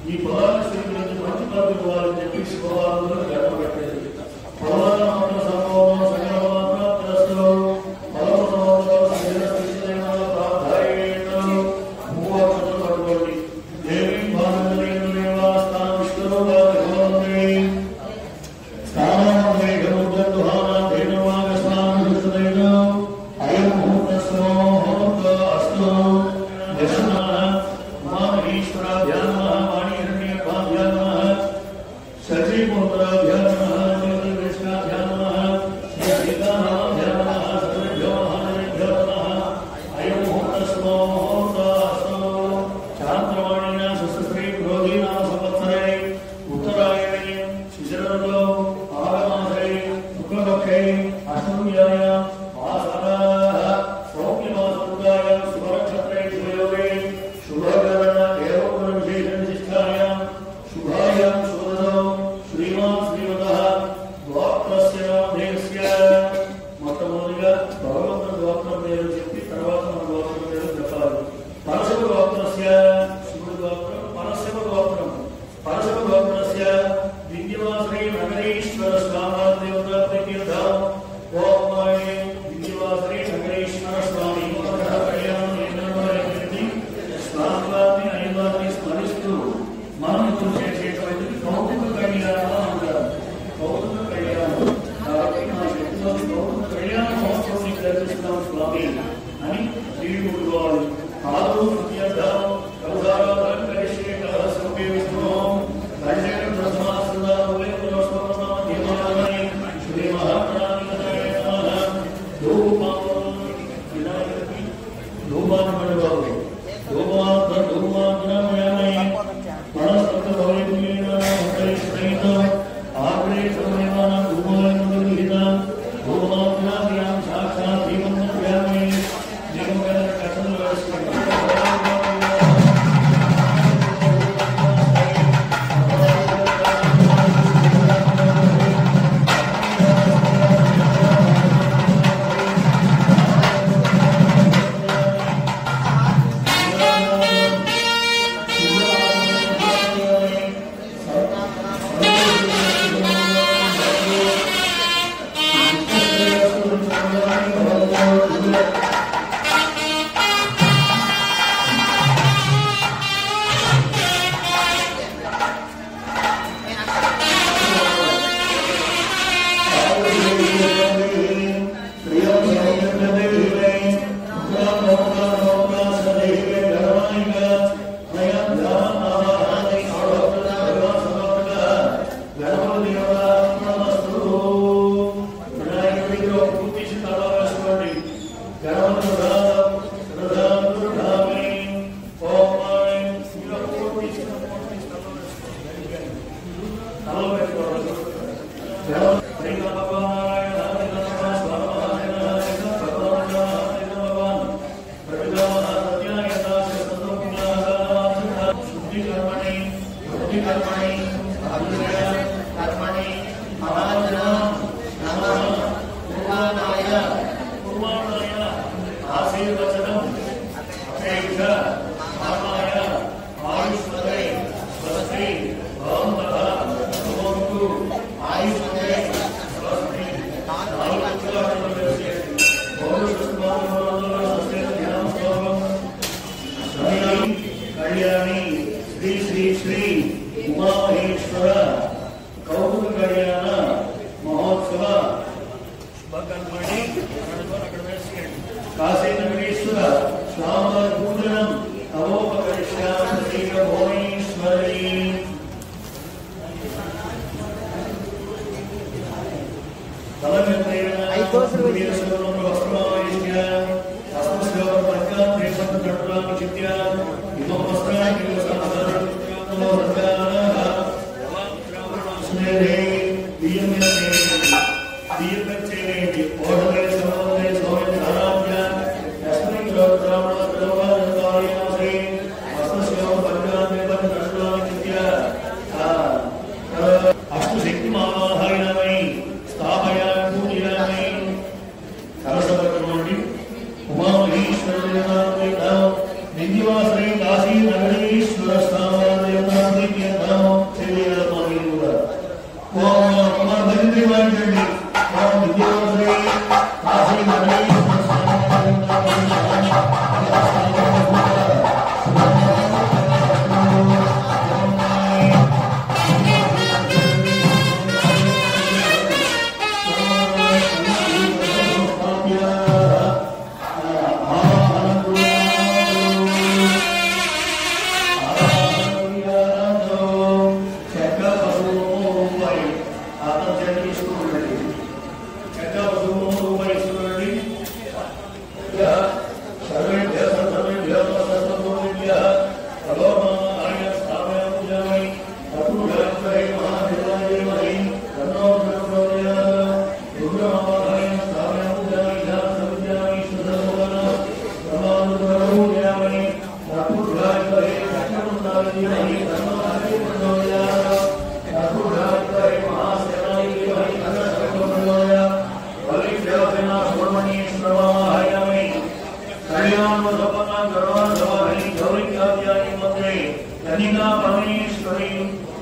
ఈ పొలాన్ని స్వీకరించి మంచి పదవి ఇవ్వాలని చెప్పి శుభవారంలో గడప పెట్టేది. పొలాలను సంభవం సంగ్రహమాత్రస్తు పొలములో శరీర ప్రాధాన్యతలు మూవకలు పట్టుకోండి. దేవి భాగంలో స్థానం విష్ణువు భగవంతుని స్థానం గముద్దుహాన దేవమాగ స్నానం విష్ణుదైన అయం ముహూర్తస్తో ముహూర్త అస్తు దర్శన ఈశ్వరాభ్యాం నమః వాణీహిరణ్యపాభ్యాం నమః సజీవముద్రాభ్యాం నమః జ్యోతిర్విష్ణాభ్యాం నమః సీతారామాభ్యాం నమః సర్వేభ్యో మహాదేవేభ్యో నమః అయం ముహూర్తస్తో ముహూర్త అస్తు చాంద్రవాణిన సుశ్రీ క్రోధీనామ సంవత్సరే ఉత్తరాయణే శిశిరతో ఆగమాసే శుక్లపక్షే అష్టమ్యాయ వాసరాః సౌమ్యమాసృతాయ శుభనక్షత్రే శుభయోగే శుభకరణ దేవగుణ విశేష విశిష్టాయాం శుభాయాం శుభదౌ శ్రీమాన్ శ్రీమతః గోత్రస్య దేశస్య. మొట్టమొదటిగా భగవంతుని గోత్రం పేరు చెప్పి తర్వాత మన గోత్రం పేరు చెప్పాలి. పరశుభ గోత్రస్య శివుడి గోత్రం పరశుభ గోత్రం. పరశుభ గోత్రస్య వింధ్యవాసరే నగరేశ్వర స్వామి దేవతా ప్రకీర్తం. ఓం వింధ్యవాసరే నగరేశ్వర స్వామి కళ్యాణం స్వామివారిని అయ్యవారిని స్మరిస్తూ మనం ఇప్పుడు చేసేటువంటి కౌతుక కళ్యాణం అంటారు. కౌతుక కళ్యాణం కాబట్టి మన చెప్తున్న కౌతుక కళ్యాణ మహోత్సవం జరిపిస్తున్నాం స్వామి అని తీరుకోవాలి. ఆరు విద్యార్థం కౌదారాధన కలిసే కలసోపే విష్ణు కళ్యాణ ప్రథమాసనాలు శ్రీ మహాప్రాణికరే నమః. ధూపం వినాయకుడికి ధూపాన్ని పడవాలి. కళ్యాణి శ్రీ శ్రీ శ్రీ ఉమామహేశ్వర కౌతుక కళ్యాణ మహోత్సవ శుభకర్మణి కాశీ నగరేశ్వర స్వామివారి పూజనం అవోపకరిష్యామి శ్రీ భువనేశ్వరి. అష్టశక్తి మాహాయణమై స్థాపయా పూజయామి. సరస్వతి ఉమామహేశ్వర వింధ్యవాసరే కాశీ నగరేశ్వర స్థానం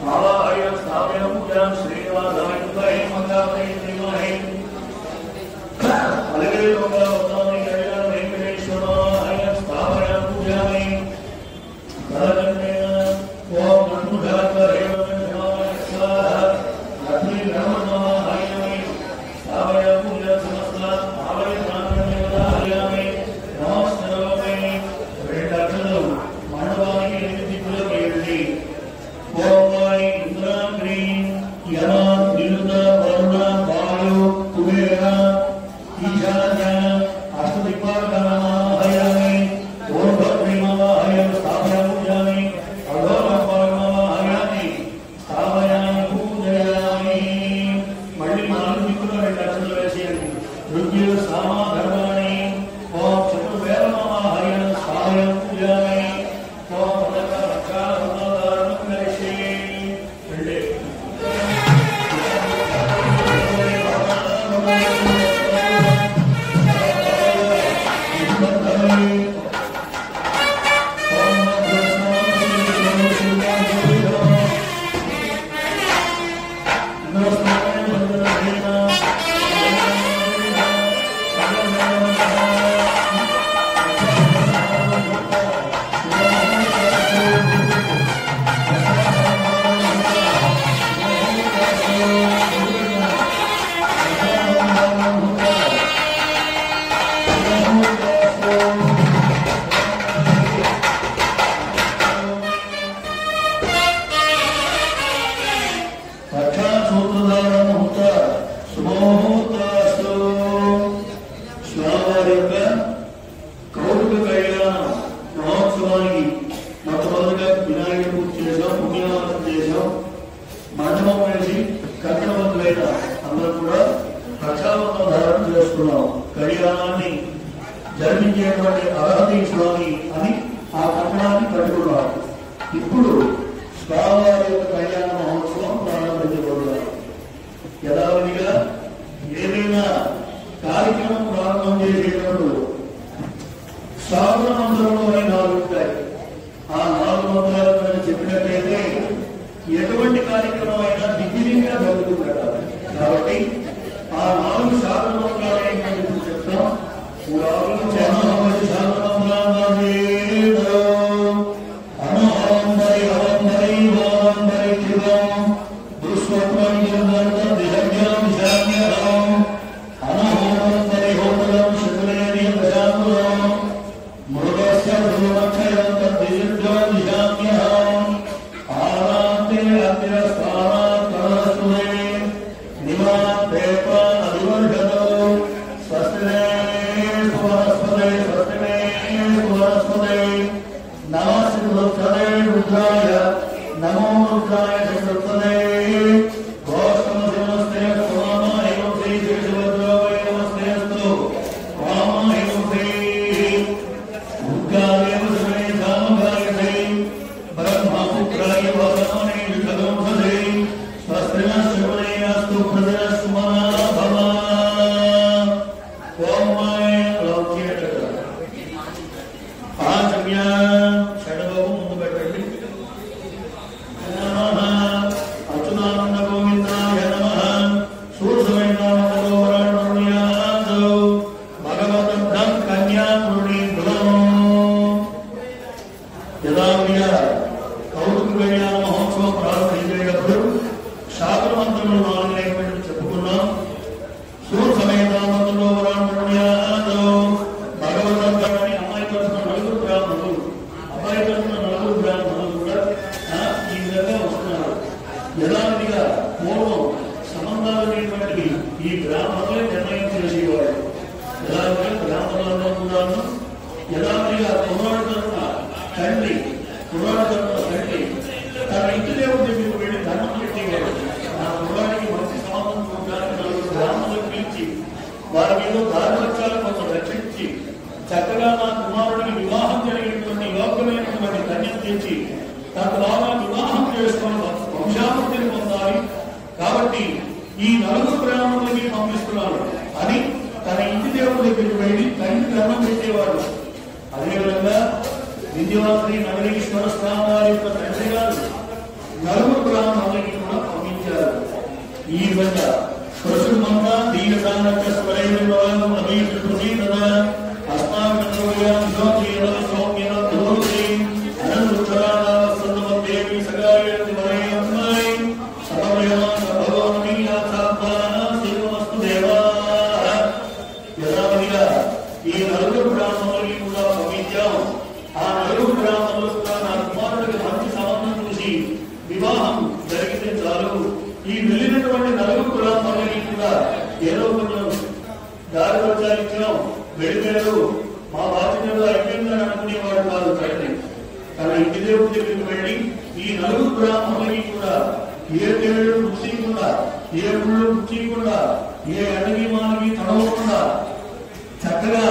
ఆవాహయ స్థాపయ పూజాం శ్రీనివాసాయ త్వై మంగళాయ శ్రీమహే అలగే లోకావతాని కళ్యాణ వెంకటేశ్వరాయ స్థాపయ పూజామి కలగన్నేన ఓం నమః విద్యాశ్రీ నగరేశ్వర స్వామి వారి యొక్క తండ్రి గారు నలుగురు బ్రాహ్మణులు ఈ విధంగా ప్రస్తుతమంతా దీర్ఘకాలక స్వరైర్భవం అభీష్ట ప్రసీదన అస్మాకం జ్యోతిర సౌమ్యన ధోతి అనంతరాణ సర్వదేవి సగాయతి వరేయమ్మై సమయమాన భగవని ఆత్మాన శివమస్తు దేవా. యథావిధిగా ఈ నలుగురు బ్రాహ్మణులకి కూడా పంపించాం. ఆ నలుగురు బ్రాహ్మణులు కూడా నా కుమారుడికి మంచి సంబంధం చూసి వివాహం జరిగితే చాలు. ఈ వెళ్ళినటువంటి నలుగురు బ్రాహ్మణులకి కూడా ఏదో కొంచెం దారి వచ్చాం, వెళ్ళిపోయారు, మా బాధ్యతలు అయిపోయిందని అనుకునేవాడు కాదు తండ్రి. తన ఇంటి దేవుడి దగ్గరికి వెళ్ళి ఈ నలుగురు బ్రాహ్మణులకి కూడా ఏ దేవుడు ముచ్చకుండా, ఏ గుళ్ళు ముచ్చకుండా, ఏ అడవి మానవి తడవకుండా చక్కగా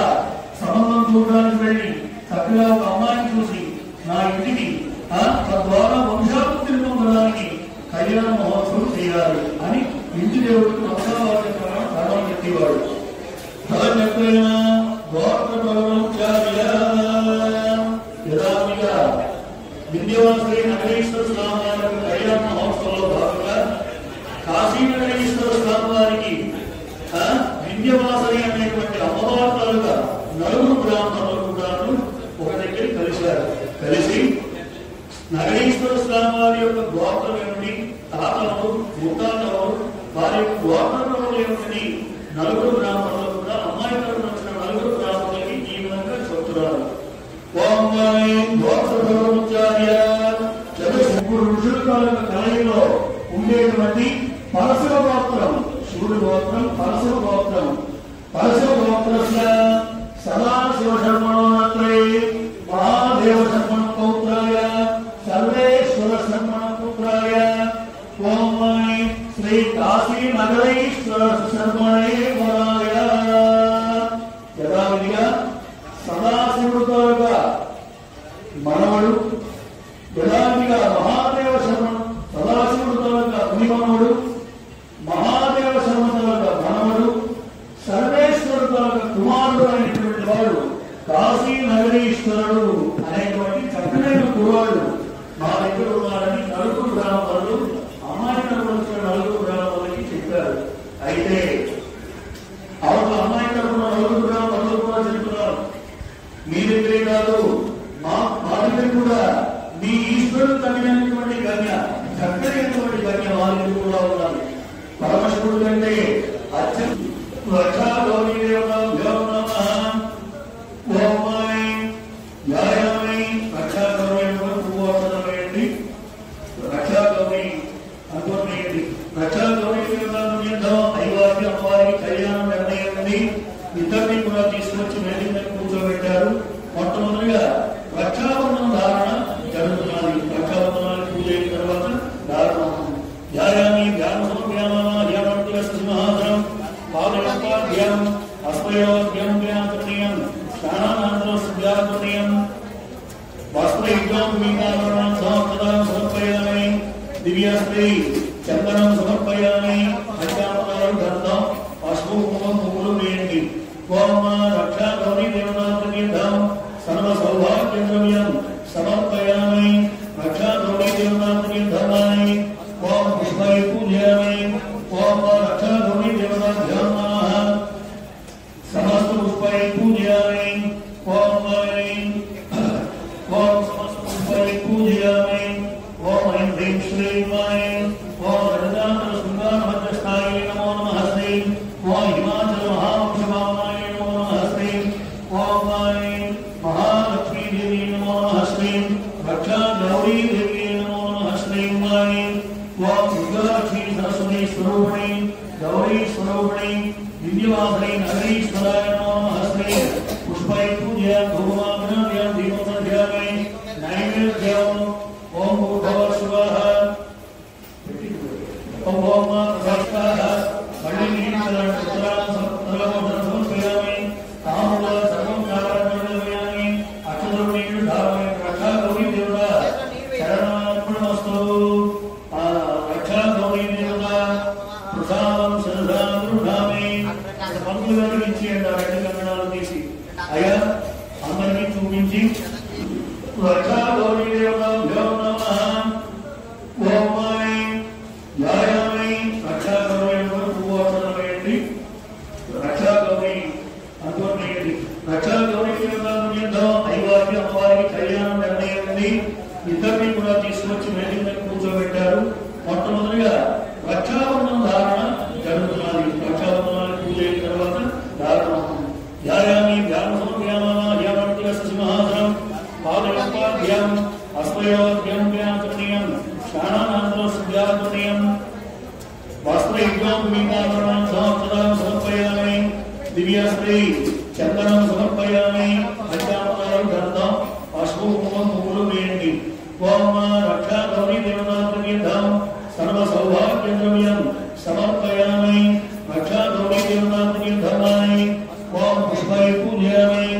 సంబంధం చూడడానికి వెళ్ళి చక్కగా ఒక అమ్మాయిని చూసి నా ఇంటికి తద్వారా వంశాభివృద్ధిని పొందడానికి కళ్యాణ మహోత్సవం చేయాలి అని ఇంటి దేవుడికి వంశావాక్య ప్రాణం పెట్టేవాడు. యథావిధిగా వింధ్యవాసరి నగరేశ్వర స్వామి వారి కళ్యాణ మహోత్సవంలో భాగంగా కాశీ నగరేశ్వర స్వామి వారికి వింధ్యవాసరి అనేటువంటి అమ్మవారి తాలూకా నలుగురు బ్రాహ్మణులు కూడా ఒక దగ్గర కలిశారు. కలిసి నగరేశ్వర స్వామి వారి యొక్క గోత్రం ఏమిటి, తాతలు ముత్తాతలు వారి యొక్క గోత్రంలో ఏమిటి నలుగురు బ్రాహ్మణులు కూడా అమ్మాయి తరపున వచ్చిన నలుగురు బ్రాహ్మణులకి ఈ విధంగా చెప్తున్నారు. ఋషుల కలయిలో ఉండేటువంటి పరశువ గోత్రం, శివుడి గోత్రం పరశువ గోత్రం. పరశువ గోత్రస్య సదాశివ శర్మణోత్రే మహాదేవ శర్మణ పౌత్రాయ సర్వేశ్వర శర్మణ పుత్రాయ ఓమై శ్రీ కాశీ నగరేశ్వర శర్మణేశ్వరాయ. యథావిధిగా సదాశివుడితో మనవడు, యథావిధిగా మహాదేవ శర్మ సదాశివుడితో మునిమనవుడు, మహాదేవ శర్మతో మనవడు, సర్వేశ్వరుడితో కుమారుడు అనేటువంటి వాడు కాశీ నగరీశ్వరుడు అనేటువంటి చక్కనైన కుర్రాడు మా దగ్గర ఉన్నారని నలుగురు బ్రాహ్మణులు అమ్మాయి తరపున వచ్చిన నలుగురు బ్రాహ్మణులకి చెప్పారు. అయితే అవతల అమ్మాయి తరపున నలుగురు బ్రాహ్మణులు కూడా చెప్తున్నారు, మీ దగ్గరే కాదు మా దగ్గర కూడా మీ ఈశ్వరుడు తగినటువంటి గమ్య చక్కనైనటువంటి గమ్య వారి దగ్గర కూడా ఉన్నారు. పరమశివుడు కంటే అత్యంత కళ్యాణం నిర్ణయం ఇద్దరిని కూడా తీసుకొచ్చి వేదిక మీద కూర్చోబెట్టారు. మొట్టమొదటిగా రక్షాబంధనం ధారణ జరుగుతున్నది. రక్షాబంధనానికి పూజ అయిన తర్వాత ధారణ ధ్యాయాన్ని ధ్యాన సమర్పయామాధ్యానం సింహాసనం పాదయోపాధ్యాయం అస్మయోధ్యం జ్ఞాతనీయం స్నానానంతరం సంధ్యాతనీయం వస్త్రయుగ్మం మీనాభరణం సమర్పదాం సమర్పయామి దివ్యాస్త్రీ చందనం సమర్పయామి అధ్యాపనాలు గంధం పసుపు కుంకుమ పువ్వులు వేయండి. ఓం రక్షా గౌరీ దేవతాం సర్వ సౌభాగ్య ద్రవ్యం సమర్పయామి రక్షా గౌరీ దేవతాం ఓం పుష్పై పూజయామి. ఓం రక్షా గౌరీ దేవతాభ్యాం నమః సమస్త పుష్పై పూజయామి. ఓం ఓం సమస్త పుష్పై పూజయామి. ఓం ఐం హ్రీం శ్రీం ఐం ఓం రజతాంతర శృంగారభద్రస్థాయే నమో నమః శ్రీం ఓం హిమాచల మహావంశభావనాయ నమో నమః శ్రీం ఓం ఐం మహాలక్ష్మీ దేవి నమో నమః శ్రీం రక్షా గౌరీ దేవి నమో నమః శ్రీం ఐం ఓం దుర్గాలక్ష్మీ సరస్వతీ స్వరూపిణి గౌరీ స్వరూపిణి వింధ్యవాసిని నగరీశ్వరాయ నమో నమః శ్రీం పుష్పై పూజయామి ధూపమాగ్రహ్యం దీపం సంధ్యామి నైవేద్యం. ఓం భూర్భువః స్వః ఓం ఓం ప్రసాదాః మళ్ళీ నీరాజనం సమర్పయామి. తాముల సర్వం కారణమయామి అక్షరం నీరు ధారణ రక్షా గౌరీ దేవత శరణార్పణమస్తు. రక్షా గౌరీ దేవత ప్రసాదం శరణామి పంతులు గారికి ఇచ్చేయండి. ఆ రెండు కంగణాలు తీసి అయ్యా అందరికీ చూపించి రక్షా గౌరీ దేవత वस्त्रयोग्यं व्याकरणीयं स्नानानन्तरं सन्ध्याकरणीयं वस्त्रयुग्यं वीणाकरणं सहस्रं समर्पयामि दिव्यास्त्रै चन्दनं समर्पयामि पंचामृतं गन्धं पशुकुमं मूलं वेण्टि ओम रक्षा गौरी देवतात्रीर्थं सर्व सौभाग्य द्रव्यं समर्पयामि रक्षा गौरी देवतात्रीर्थमाय ओम पुष्पै पूजयामि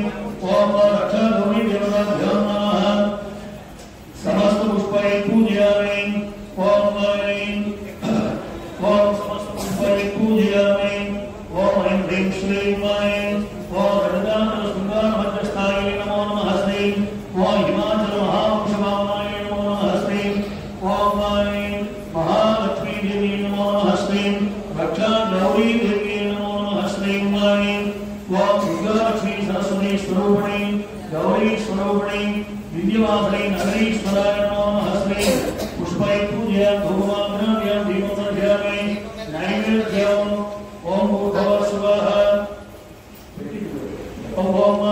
ओम रक्षा गौरी देवताभ्यो नमः समस्त पुष्पै पूजयामि ओम समस्त पुष्पै पूजयामि ओम ऐं ह्रीं श्रीं ऐं ओम रजतानल सुंदर मध्यस्थाय नमो नमः श्रीं ओम हिमाचल महापुष्पवामाय नमो नमः श्रीं ओम महालक्ष्मी देवी नमो नमः श्रीं रक्षा गौरी देवी नमो नमः श्रीं ओम दुर्गालक्ष्मी सरस्वती स्वरूपिणी गौरी स्वरूपिणी विद्यावासिनी नगरीश्वराय नमो नमः श्रीं पुष्पै पूजयामि धूपमाग्रह्य दीपं दर्शयामि नैवेद्यम् ओम भूर्भुवः स्वः ओम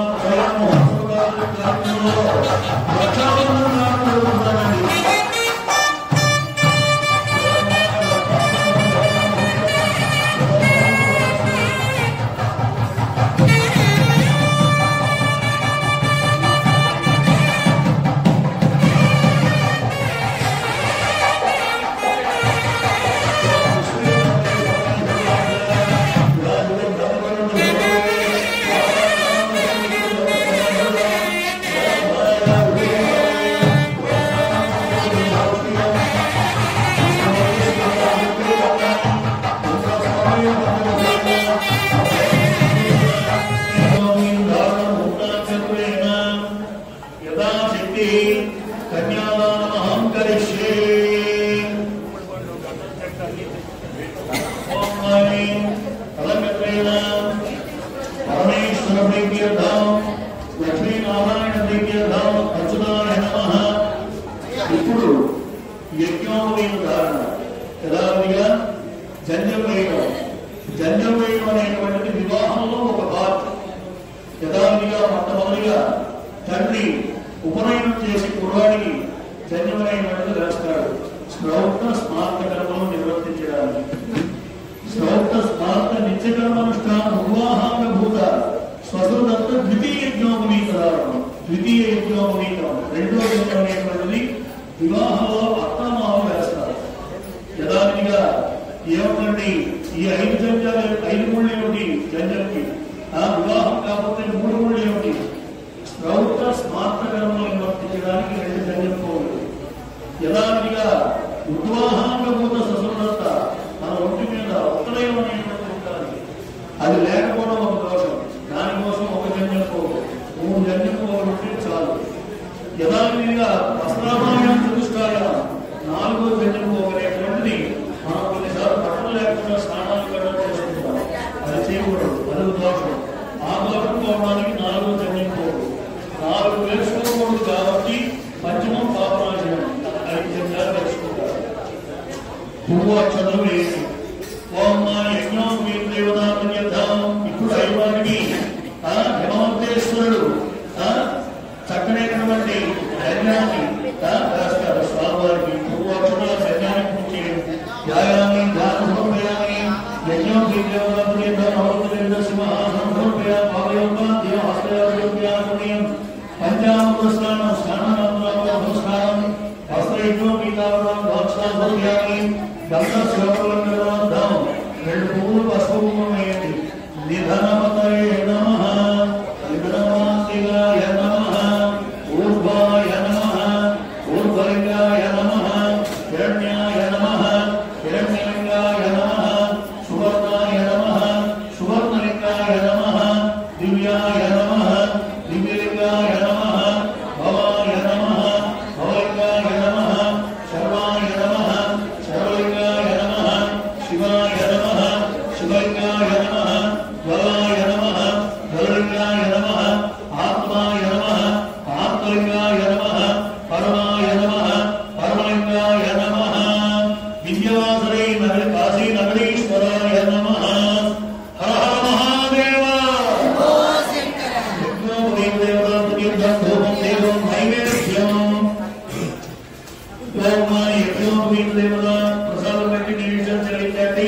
దేవతా ప్రసాదం పెట్టి నివేదన చెల్లించండి.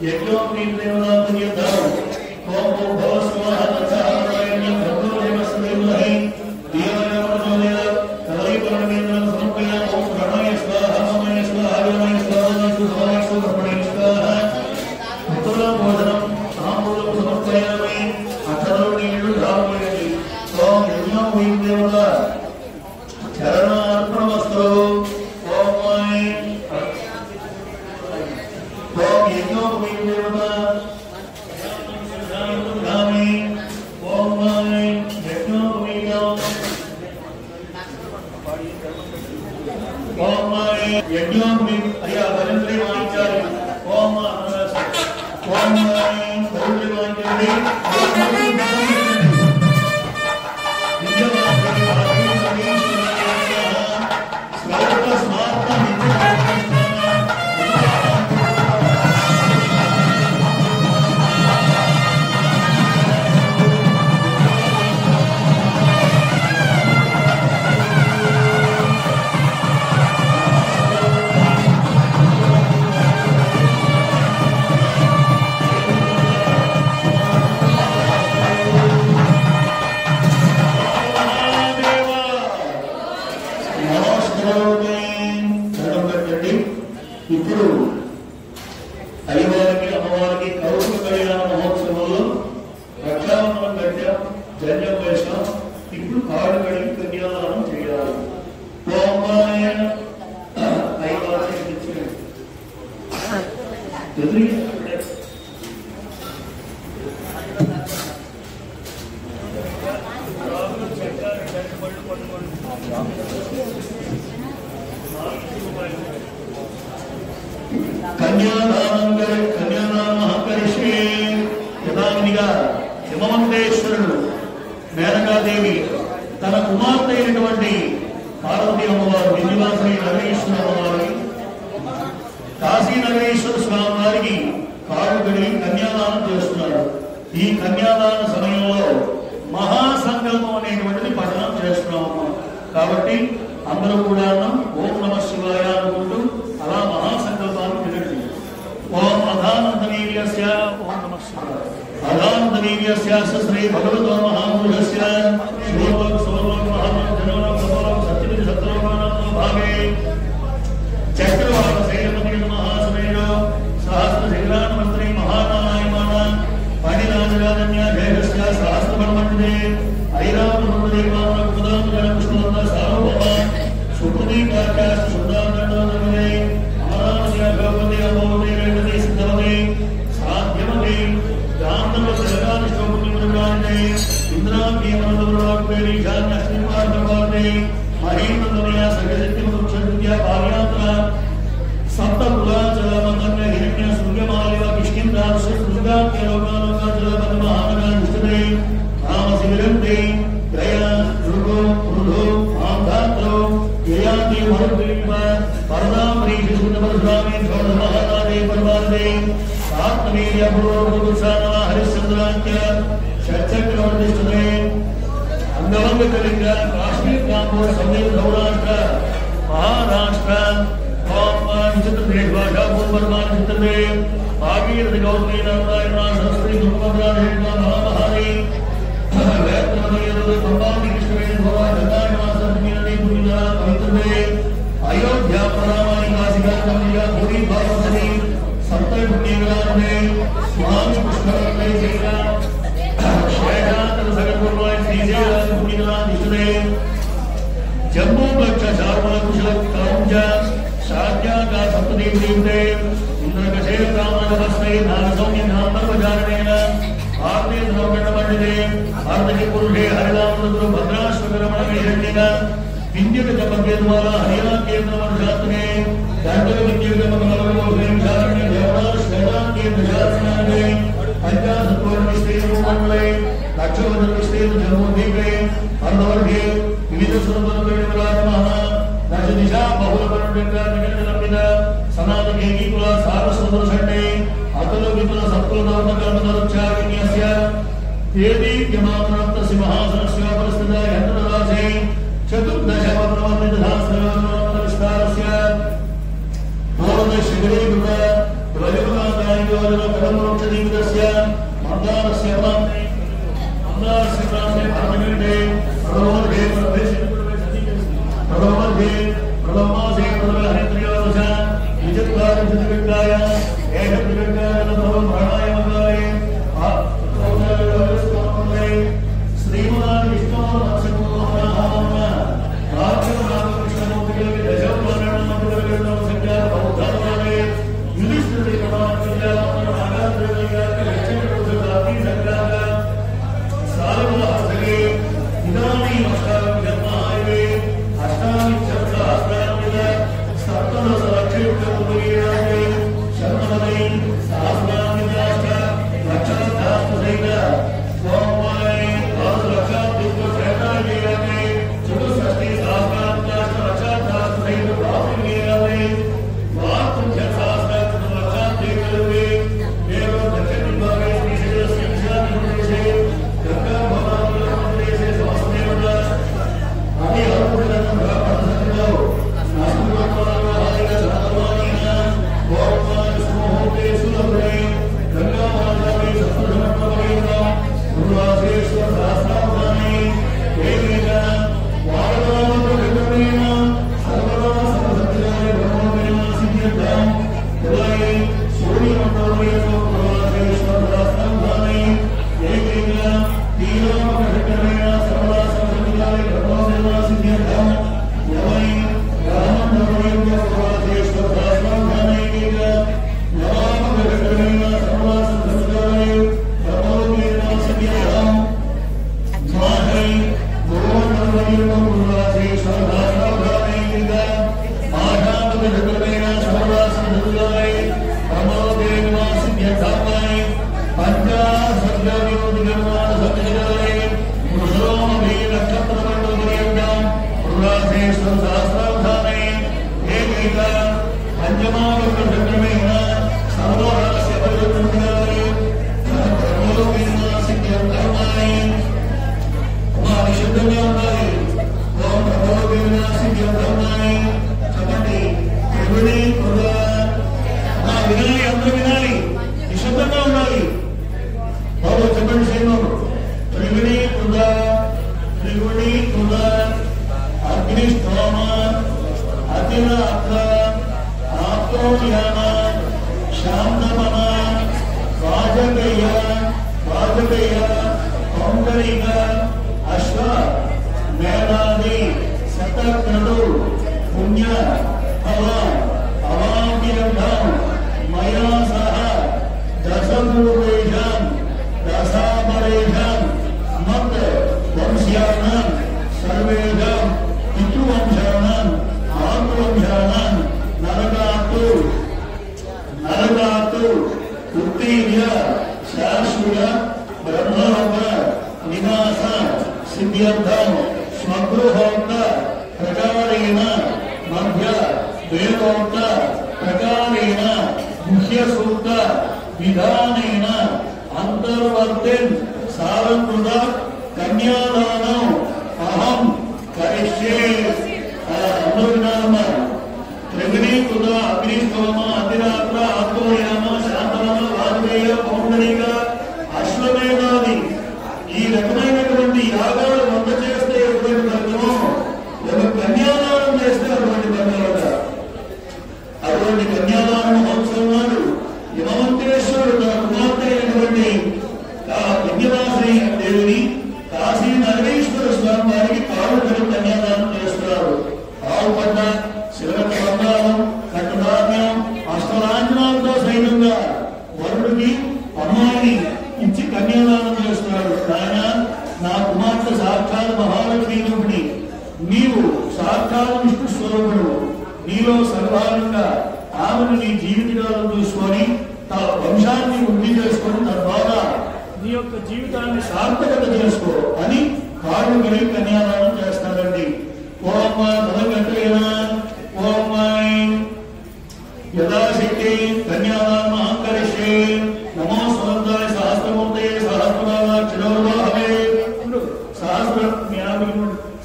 యజ్ఞోపవీత దేవతా పుణ్యర్థం ఓం భవ స్వాహ తత్సహ భగో దేవస్మై దేవాయ ప్రచోదయ కలై పరమేంద్రం సమర్పయామి. ఓం ప్రణాయ స్వాహ మమయ స్వాహ వ్యోమయ స్వాహ సుభాయ సుభ్రమణయ స్వాహ ఉత్తరం భోజనం తాంబూలం సమర్పయామి. అక్షరం నీళ్లు ధారపోయండి. ఓం యజ్ఞోపవీత దేవతా చరణార్పణమస్తు. ఓం యజ్ఞోపవీత దేవతా యజ్ఞోపవీత అయ్యా భజంత్రి వాయించాలి. ఓం ఓం భజంత్రి వాయించండి. ఇప్పుడు అయ్యవారికి అమ్మవారికి కౌశిక కళ్యాణ మహోత్సవంలో రక్షాబంధనం కట్టాం, జన్యం వేసాం. ఇప్పుడు కాళ్ళు కడిగి కన్యాదానం చేయాలి. కన్యాదానమహకరిష్యే యథావిధిగా హిమవంతేశ్వరుడు మేనకాదేవి తన కుమార్తె అయినటువంటి పార్వతీ అమ్మవారు విజయవాసరి నగరేశ్వర అమ్మవారికి కాశీ నగరేశ్వర స్వామి వారికి కాళ్ళు కడిగి కన్యాదానం చేస్తున్నారు. ఈ కన్యాదాన సమయంలో మహాసంకల్పం అనేటువంటిది పఠనం చేస్తున్నాము. కాబట్టి అందరూ కూడా ఓం నమ శివాయ అనుకుంటూ అలా మహాసంకల్పాన్ని వినండి. ఓం అధానంతవీర్యస్య ఓం నమ శివాయ అధానంతవీర్యస్య శ్రీ భగవతో మహాపురుషస్య శివోలోక సౌలోక మహాజనోలోక సౌలోక సత్యవతి సత్రోకానాంతో భాగే చక్రవాక శైలపతి మహాసమేనో సహస్ర శిఖరాన మంత్రి మహానారాయణ పాణిరాజరాజన్య జయస్య సహస్రపరమండే ఐరావత మంత్రివాన కుదాంతర కృష్ణవంత సార్వభౌమ సుప్రతి కార్యాస్ సుందరనందనమే అమరావతి భగవతి అమోదే వేదతి సిద్ధవతి సాధ్యమతి గాంధర్వ జగదానిష్టోపుణ్యముద్రానే ఇంద్రాకి మనోదరుడాకుపేడి జాన్య శ్రీమార్గవాదే మహీంద్రదయ సగశక్తిముక్షద్య భార్యాత్ర సప్త పురాచల మదన్య హిరణ్య సూర్యమాలివ కిష్కింద్రాసు సృగాత్య లోకాలోకాచల పద్మహానగా నిష్ఠతే రామశివిరంతే గ్రయ రుగో మృధో ఆంధాత్రో యయాతి మరుద్రీవ పరదామరీషి సుందరస్వామి ధోడమహానాదే పర్వాదే ఆత్మవీర్య పూర్వపురుషానవ హరిశ్చంద్రాంత్య షట్చక్రవర్తిష్ఠతే అంగవంగ కళింగ కాశ్మీర్ కాంబోజ్ సందేశ సౌరాష్ట్ర మహారాష్ట్ర విచిత్ర దేశ భాషా పూర్వర్మాన్ చిత్రతే భాగీరథి గౌతమి నారాయణ సరస్వతి దుర్భద్రాధేయ మహామహారి వేత్రమదయదు సంపాది కృష్ణవేణి భవ గంగానివాసీ పుణ్యధర పవిత్రతే అయోధ్య పరామాని కాశికా కమనీయ పూరి భాగవతి సప్తై పుణ్యగ్రామే స్వామి పుష్కరై జైన శ్రేయాతర సగపూర్వాయ శ్రీశైల పుణ్యధర నిష్ఠతే జంబూ లక్ష చార్మల కుశల కౌంజ शाद्याका सप्तदीप दीप्ते इंद्रकशेर कामनवस्मै नारसौम्य नामर्वजारणेन आर्ते द्रवगणमण्डिते आर्दि पुरुषे हरिलामृतगुरु भद्राश्वकरमणविषण्येन विद्युतकपद्यद्वारा हरियाकेन्द्रवर्षात्मने दण्डविद्युतकमलवोषेक्षारण्य देवराश्वेदाकेन्द्रशासनाने पञ्चाशत्वर्णविस्तीर्णमण्डले लक्षवदनविस्तीर्ण जम्बूद्वीपे अर्धवर्गे विविधस्वरपरवेणविराजमानः दश दिशा बहुल परंपरा निकटलंबित सनातन कुल सारस्वत संडे अतुल विपुल सत्कुल दौर्न कर्मदरुक्षाविन्यस्य तेदी यमानप्त सिंहासनस्य परिस्थित यन्त्रदासे चतुर्दश वर्णवर्णित सहस्रवर्णवर्णविस्तारस्य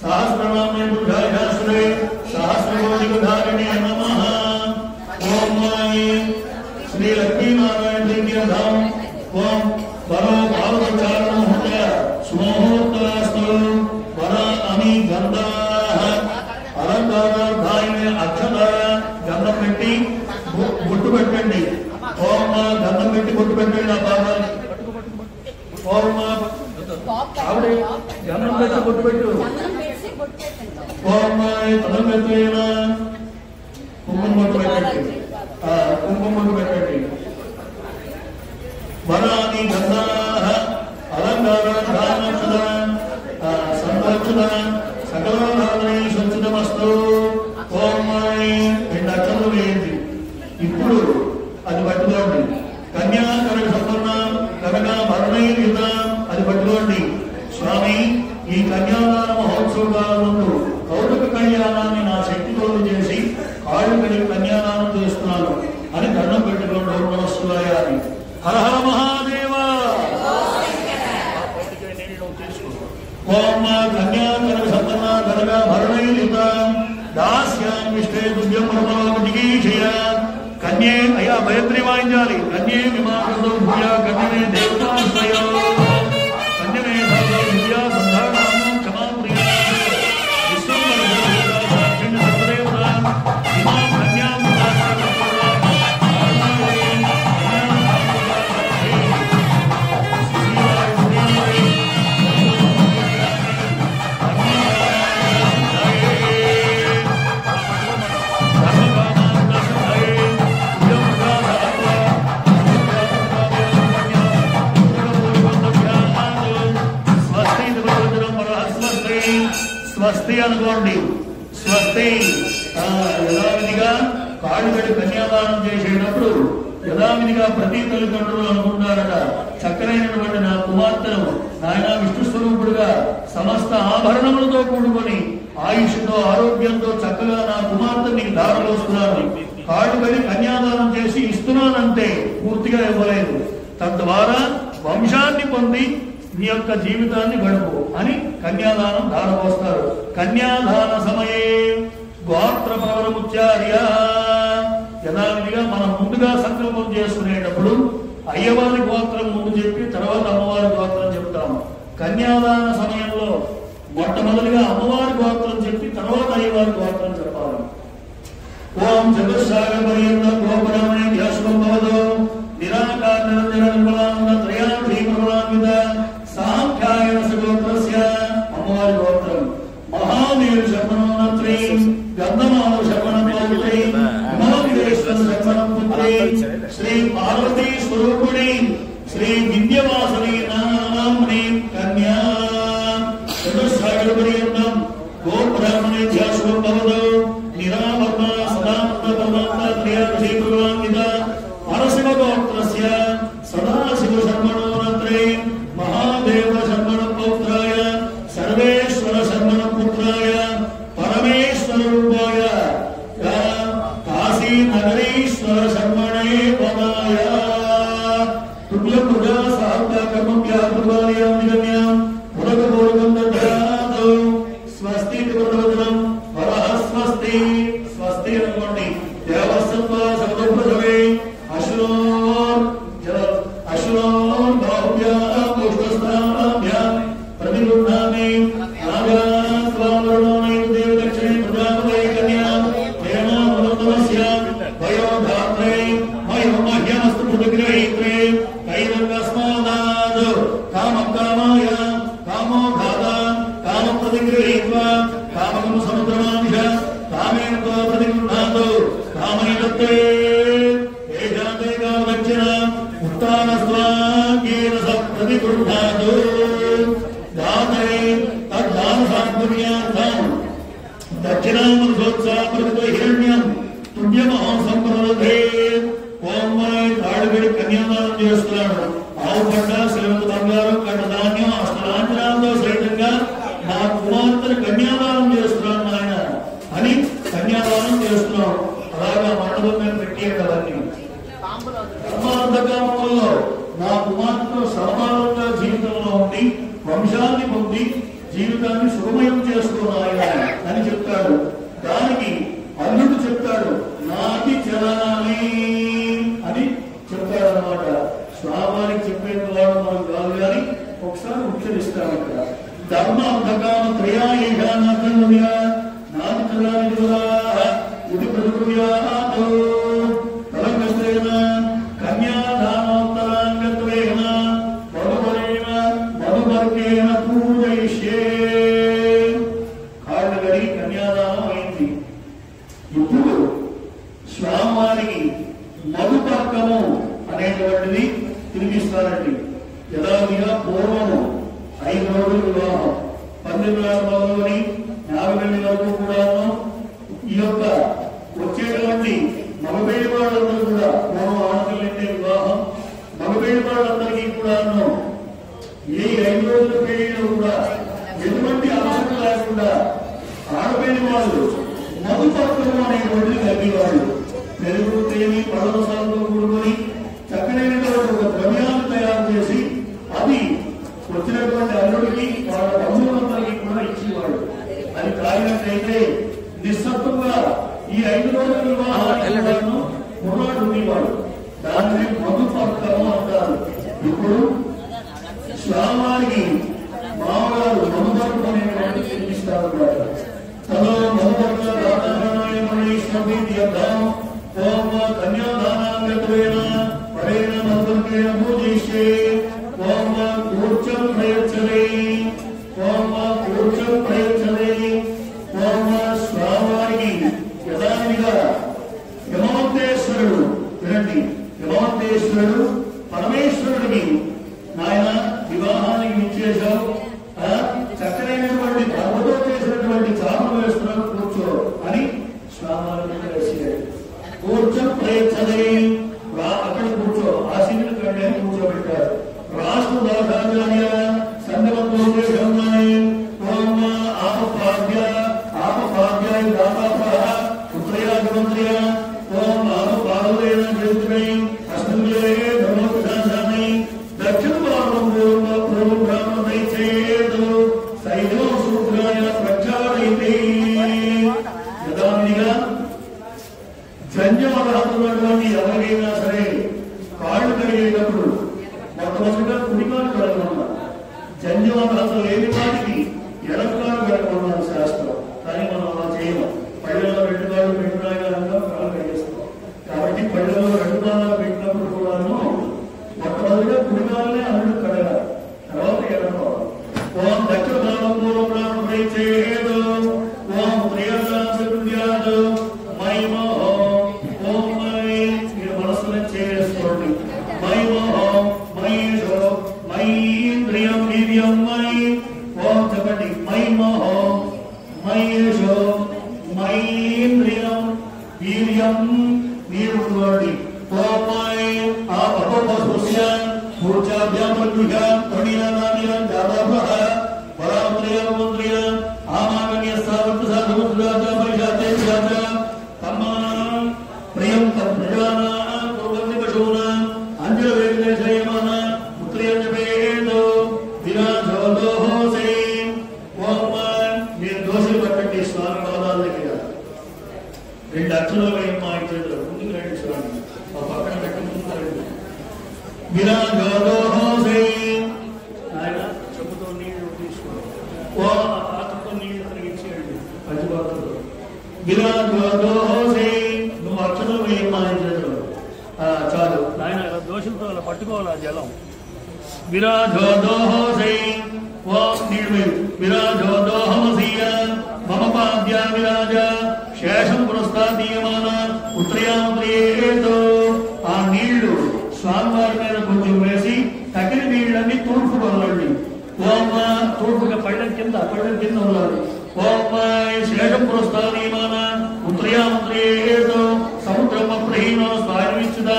सहस्रनाम बुद्धाय सहस्रकोटि नमः। ओम श्री लक्ष्मी नारायण धाम ओम वरो भावचारण सुमुहूर्तस्तु वरा अमी गंधा अलंकारार्थाय अक्षत गंधम पेट्टी गुट्टु पेट्टंడి ओम गंधम पेट्टी गुट्टु पेट्टండి నా పాదాలు ओम ఆవిడ గంధం పెట్టి గుట్టు పెట్టు ओम तदम पेट्टేనా కుంకుమ గుట్టు పెట్టండి కుంకుమ గుట్టు పెట్టండి वरानि गंधाः अलंकारार्थाय संरक्षित सकलाधारणे संचितमस्तु ओम రెండు అక్షరాలు వేయండి ఇప్పుడు అది పట్టుకోండి కన్యాకరణ సంపన్న కనక భరణయుత అది పట్టుకోండి స్వామి ఈ కన్యాదాన మహోత్సవాల ముందు కౌరవ కళ్యాణాన్ని నా శక్తితో చేసి కాళ్ళు కడిగి కన్యాదానం చేస్తున్నాను అని దండం పెట్టుకోండి ఓం నమః శివాయ అని హర హర మహాదేవ ओम कन्याकरण संपन्न कनक भरणयुत दास्यां विष्टे तुभ्यं परमावधिकीशय कन्ये अया भयत्री वाయించాలి कन्ये विमानतो भूया कन्ये देवतास्मयो कन्ये सर्व विद्या संधानां क्षमाप्रिया विश्वंभर साक्षिण सर्वदेवता इमां कन्यां స్వస్తి అనుకోండి స్వస్తి యథావిధిగా కాళ్ళు కడి కన్యాదానం చేసేటప్పుడు యథావిధిగా ప్రతి తల్లిదండ్రులు అనుకుంటారట చక్కనైనటువంటి నా కుమార్తెను నాయన విష్ణు స్వరూపుడుగా సమస్త ఆభరణములతో కూడుకొని ఆయుష్తో ఆరోగ్యంతో చక్కగా నా కుమార్తె నీకు దారలోస్తున్నాను కాళ్ళు కడి కన్యాదానం చేసి ఇస్తున్నానంటే పూర్తిగా ఇవ్వలేదు తద్వారా వంశాన్ని పొంది నీ యొక్క జీవితాన్ని గడుపు అని కన్యాదానం దారపోస్తారు కన్యాదాన సమయే గోత్ర ప్రవరముచ్చార్య యథావిధిగా మనం ముందుగా సంకల్పం చేసుకునేటప్పుడు అయ్యవారి గోత్రం ముందు చెప్పి తర్వాత అమ్మవారి గోత్రం చెప్తాము కన్యాదాన సమయంలో మొట్టమొదటిగా అమ్మవారి గోత్రం చెప్పి తర్వాత అయ్యవారి గోత్రం చెప్పాలి ఓం చతుస్సాగర పర్యంతం గోపురమణి ధ్యాసుకం భవతో నిరాకార నిరంజన నిర్మలానంద త్రయాద్రి ప్రమలాన్విత సాంఖ్యాయన సగోత్రస్య అమ్మవారి గోత్రం మహాదేవ శర్మణోనత్రి గంధమాల శర్మణోత్రి మహాదేశ్వర శర్మణోత్రి శ్రీ పార్వతీ స్వరూపిణి శ్రీ విద్యవాసని నామని కన్యా చతుస్సాగర పర్యంతం గోబ్రాహ్మణే ధ్యాసుకం భవతో నిరావర్ణ సదానంద పరమాత్మ త్రయాద్రి ప్రమలాన్విత పరశివ గోత్రస్య సదాశివ శర్మణోనత్రి महादेव शर्मण पुत्राय सर्वेश्वर शर्मण पुत्राय परमेश्वर रूपाय काशी नगरीश्वर शर्मणे पदाय तुभ्यं पूजा साहब्य कर्मभ्यः पूर्वार्यां निगम्यां पुरगपूर्वं ददातु स्वस्ति प्रवचनं वरः स्वस्ति स्वस्ति अनुकोंडि देवसत्व समुद्रभवे अश्रोर अश्रोर बाहुभ्यः प्रतिगृह्णामि नागास्वामरणोनि देव दक्षिणे प्रजापते कन्या प्रेमा मनोतमस्य वयोधात्रे मयो मह्यमस्तु भुजग्रहीत्रे कैवल्यस्मादादो कामं कामाय कामो धाता कामं प्रतिगृहीत्वा कामं समुद्रमांश कामेन त्वा प्रतिगृह्णातु कामैदत्ते एषाते कामदक्षिण उत्तानस्त्वाङ्गेन स प्रतिगृह्णातु दक्षिणामृतोत्साहप्रतिहिरण्यं तुभ्यमहं संप्रदधे ओम ताड़गడి కన్యాదానం చేస్తున్నాడు ఆవు పంట శ్రీమంత బంగారం కంట ధాన్యం అష్టలాంఛనాలతో సైతంగా నా కుమార్తెను కన్యాదానం చేస్తున్నాను నాయన అని కన్యాదానం చేస్తున్నాం అలాగా మండపం మీద పెట్టేది అవన్నీ ధర్మార్థకామంలో నా కుమార్తెతో సమానంగా జీవితంలో ఉండి వంశాన్ని పొంది జీవితాన్ని సుఖమయం చేసుకోవాలి అని చెప్తాడు దానికి అల్లుడు చెప్తాడు నాటి చరణమే ధర్మ అంధకామ త్రయాయేషానాథన్య నాథరాజులా ఇది ప్రతివ్యాతో తలంగస్తేన కన్యాదానోత్తరాంగత్వేన మధుమరేణ మధుమర్గేణ పూజయిష్యే. కాళ్ళు గడి కన్యాదానం అయింది. ఇప్పుడు స్వామివారికి మధుపర్కము అనేటువంటిది తిరిగిస్తారండి. యథావిధిగా పూర్వము 5 రోజులు వివాహం, 12 మొదలుకొని 50 వరకు కూడా ఈ యొక్క వచ్చేటువంటి మగపేడి వాళ్ళందరూ కూడా పూర్వం ఆడపిల్లే వివాహం. మగపేడి వాళ్ళందరికీ కూడాను ఏ 5 రోజుల పేరులో కూడా ఎటువంటి అవసరం లేకుండా ఆడపేడి వాళ్ళు మధుపర్కము అనేటువంటిది కలిగేవాళ్ళు. పెరుగు తేనె పడవసాలతో కూడుకొని చక్కనైనటువంటి ఒక ద్రవ్యాన్ని తయారు చేసి అది వచ్చినటువంటి అల్లుడికి వాళ్ళ బంధువులందరికీ కూడా ఇచ్చేవాడు. అది తాగినట్లయితే నిస్సత్తుగా ఈ 5 రోజుల వివాహాలను కుర్రాడు ఉండేవాడు. దాన్ని మధుపర్కము అంటారు. ఇప్పుడు స్వామివారికి మామగారు మధుపర్కం అనేటువంటి తినిపిస్తారు. తలో మధుపర్క కన్యాదానాంగత్వేన పరేణ మధుపర్కేణ పూజిష్యే. ఓం కూర్చం ప్రయచ్చదే ఓం కూర్చం ప్రయచ్చదే. ఓం స్వామివారికి యథావిధిగా యమవంతేశ్వరుడు వినండి, యమవంతేశ్వరుడు పరమేశ్వరుడికి నాయన వివాహానికి విచ్చేశావు, చక్కనైనటువంటి పర్వతో చేసినటువంటి చాపలు వేస్తున్నాడు, కూర్చో అని స్వామివారికి వేసాడు. కూర్చం ప్రయచ్చదే, అక్కడ కూర్చో, ఆశీనుల కంటే కూర్చోబెట్టారు. రాష్ట్ర దాచార్య సంగమంతో ఆపపాద్యాయ దాతాప పుత్రయాగమంత్రియ ఓం ఆపపాదైన జగత్మై అష్టంజలే ధర్మోపశాసామి దక్షిణ పూర్వ బ్రాహ్మణై చేదు సైదో సూత్రాయ ప్రచారయతే. యథావిధిగా జన్యమర్హతున్నటువంటి ఎవరికైనా సరే కాళ్ళు కలిగేటప్పుడు మొట్టమొదటిగా కుడికాలు కలగమన్నారు. జన్యమర్హత లేని వాటికి ఎడకాలు కలగమన్నారు శాస్త్రం. కానీ మనం అలా చేయము. పళ్ళలో 2 కాళ్ళు పెట్టినాయంగా కాళ్ళు కలిగేస్తాం. కాబట్టి పళ్ళలో 2 కాళ్ళు పెట్టినప్పుడు కూడాను మొట్టమొదటిగా కుడికాలనే అల్లుడు కడగాలి, తర్వాత ఎడకోవాలి. ఓం దక్షిణ పూర్వం చేదు ఓం ప్రియాదు మైమో ఓం మై. మీరు మనసులో చేసుకోండి. మైమో మయేషో మైంద్రియం వీర్యం మై. ఓం చెప్పండి. మైమో మయేషో మైంద్రియం వీర్యం మీరు చూడండి. ఓం మై ఆపపస్య మూర్ఛాభ్యామృహ్య తృణీనానీయం జాతాభః పరాంద్రియం మంత్రియం ఆమాగణ్య సావత్ సాధుముద్రాజ పరిషాతే జాత తమ్మానం ప్రియం తద్భజానా కుర్వంతి పశూనాం అంజల వేగేశయమాన పుత్ర్యంజపేదో విరాజో దోహోసే. ఓం మీరు దోషులు పట్టండి స్వామి పాదాల దగ్గర 2 అక్షరాలు వేయమ్మా ఇచ్చేది ముందుకు రండి స్వామి, ఆ పక్కన పెట్టి ముందుకు రండి. విరాజో దోహోసే. ఆయన చెప్పుతో నీళ్లు తీసుకోండి. ఓ పాత్రతో నీళ్లు కలిగించేయండి పంచపాత్రతో. విరాజో దోహోసే. నువ్వు అక్షరం వేయమ్మా ఇచ్చేది చాలు. ఆయన ఇలా దోషులతో అలా పట్టుకోవాలి ఆ జలం. విరాజో దోహోసే. ఓం నీళ్ళు వేరు. విరాజో దోహమసీయ మమ పాద్య విరాజ శేషం పురస్తాదీయమాన ఉత్రయాంత్రియేతో. ఆ నీళ్లు స్వామివారి మీద కొంచెం వేసి తగిన నీళ్ళని తూర్పు వదలండి. ఓం తూర్పుగా పళ్ళం కింద వదలాలి. ఓం శేషం పురస్తాదీయమాన ఉత్రయాంత్రియేతో సముద్రం అప్రహీనో స్వామిచ్చుద.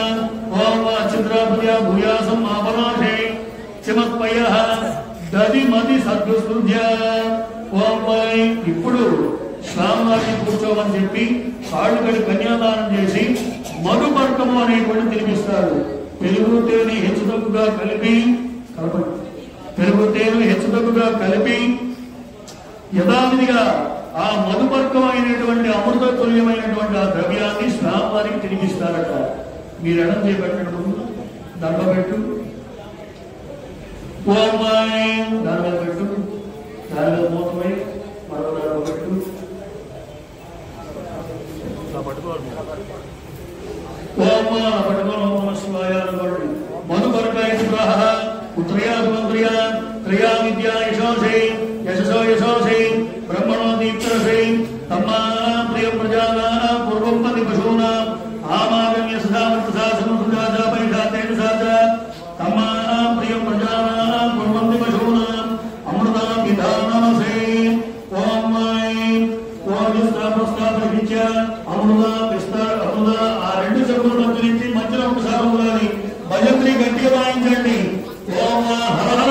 ఓం చిద్రాపద్య భూయాసం ఆపనాశే చిమత్పయ దది మది సద్గుస్మృత్య. ఓం ఇప్పుడు స్వామివారిని కూర్చోమని చెప్పి కాళ్ళు కడి కన్యాదానం చేసి మధుపర్కము అనేటువంటి తినిపిస్తారు. పెరుగు తేనె హెచ్చుతగ్గుగా కలిపి యథావిధిగా ఆ మధుపర్కమైనటువంటి అమృత తుల్యమైనటువంటి ఆ ద్రవ్యాన్ని స్వామివారికి తినిపిస్తారట. మీరు ఎడం చేపట్టడం ముందు దండ పెట్టు. ఓం దాని మీద పెట్టు. దానిలో మూతమై మరో పెట్టు పట్టుకోవాలి నమ శివాయ అనుకోండి. మధుపరకాయ స్వాహ ఉత్రయాత్మంత్రియా త్రయా విద్యా యశోసే యశసో యశోసే బ్రహ్మణో దీప్తరసే తమ్మా ప్రియ ప్రజానా పూర్వంపతి పశూనా ఆమాగమ్య సదావర్తసాసనం సుజాతా పరిషాతేన సాచ తమ్మా ప్రియ ప్రజానా పూర్వంతి పశూనా అమృతా విధానమసే ఓం ఓం విస్తాపరిహిత్య అమృత విస్తార అమృత ఆ రెండు శబ్దాల మధ్య నుంచి మధ్యలో ఒకసారి ఉండాలి. భజంత్రి గట్టిగా వాయించండి. ఓం హర హర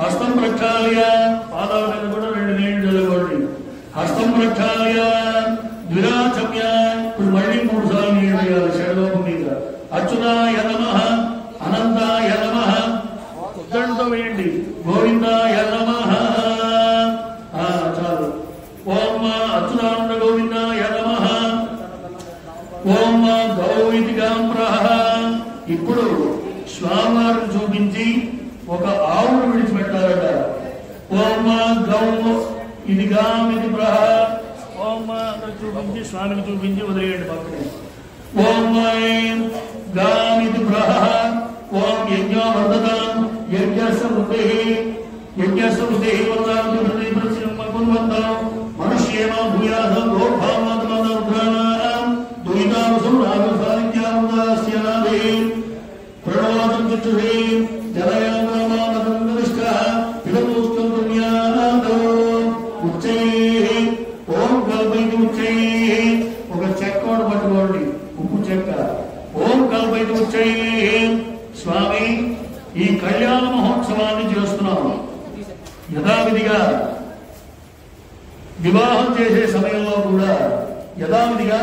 హస్తం ప్రక్షాళయ పాదాల మీద కూడా 2 నీళ్లు చల్లుకోండి. హస్తం ప్రక్షాళయ ద్విరాచమ్య ఇప్పుడు మళ్ళీ 3 సార్లు నీళ్లు వేయాలి షడ్లోకం మీద. అచ్యుతాయ నమః అనంతాయ నమః ఉద్దంతో వేయండి. గోవిందాయ నమః చాలు. ఓం అచ్యుతానంద గోవిందాయ నమః ఓం గౌవితిగాం ప్రహ. ఇప్పుడు స్వామివారిని చూపించి ఒక ఆవును విడిచిపెట్టారట. ఓం గౌ ఇది గామిది ప్రహ. ఓం చూపించి స్వామిని చూపించి వదిలేయండి పక్కనే. ఓం గామిది ప్రహ. ఓం యజ్ఞో వర్ధతాం యజ్ఞస్య వృద్ధి వర్ధతాం మనుష్యేమ భూయాసం గోభామాత్మనాం దుయితామసం రాగసానిత్యాముదాస్యాదే ప్రణవాదం చతురే జలయామానదందరిష్ట పిలదోస్తం పుణ్యాదో ఉచ్చై. ఓం కల్పైతి ఉచ్చై ఒక చెక్కోడు పట్టుకోండి, ఉప్పు చెక్క. ఓం కల్పైతి ఉచ్చై. స్వామి ఈ కళ్యాణ మహోత్సవాన్ని చేస్తున్నాం. యథావిధిగా వివాహం చేసే సమయంలో కూడా యథావిధిగా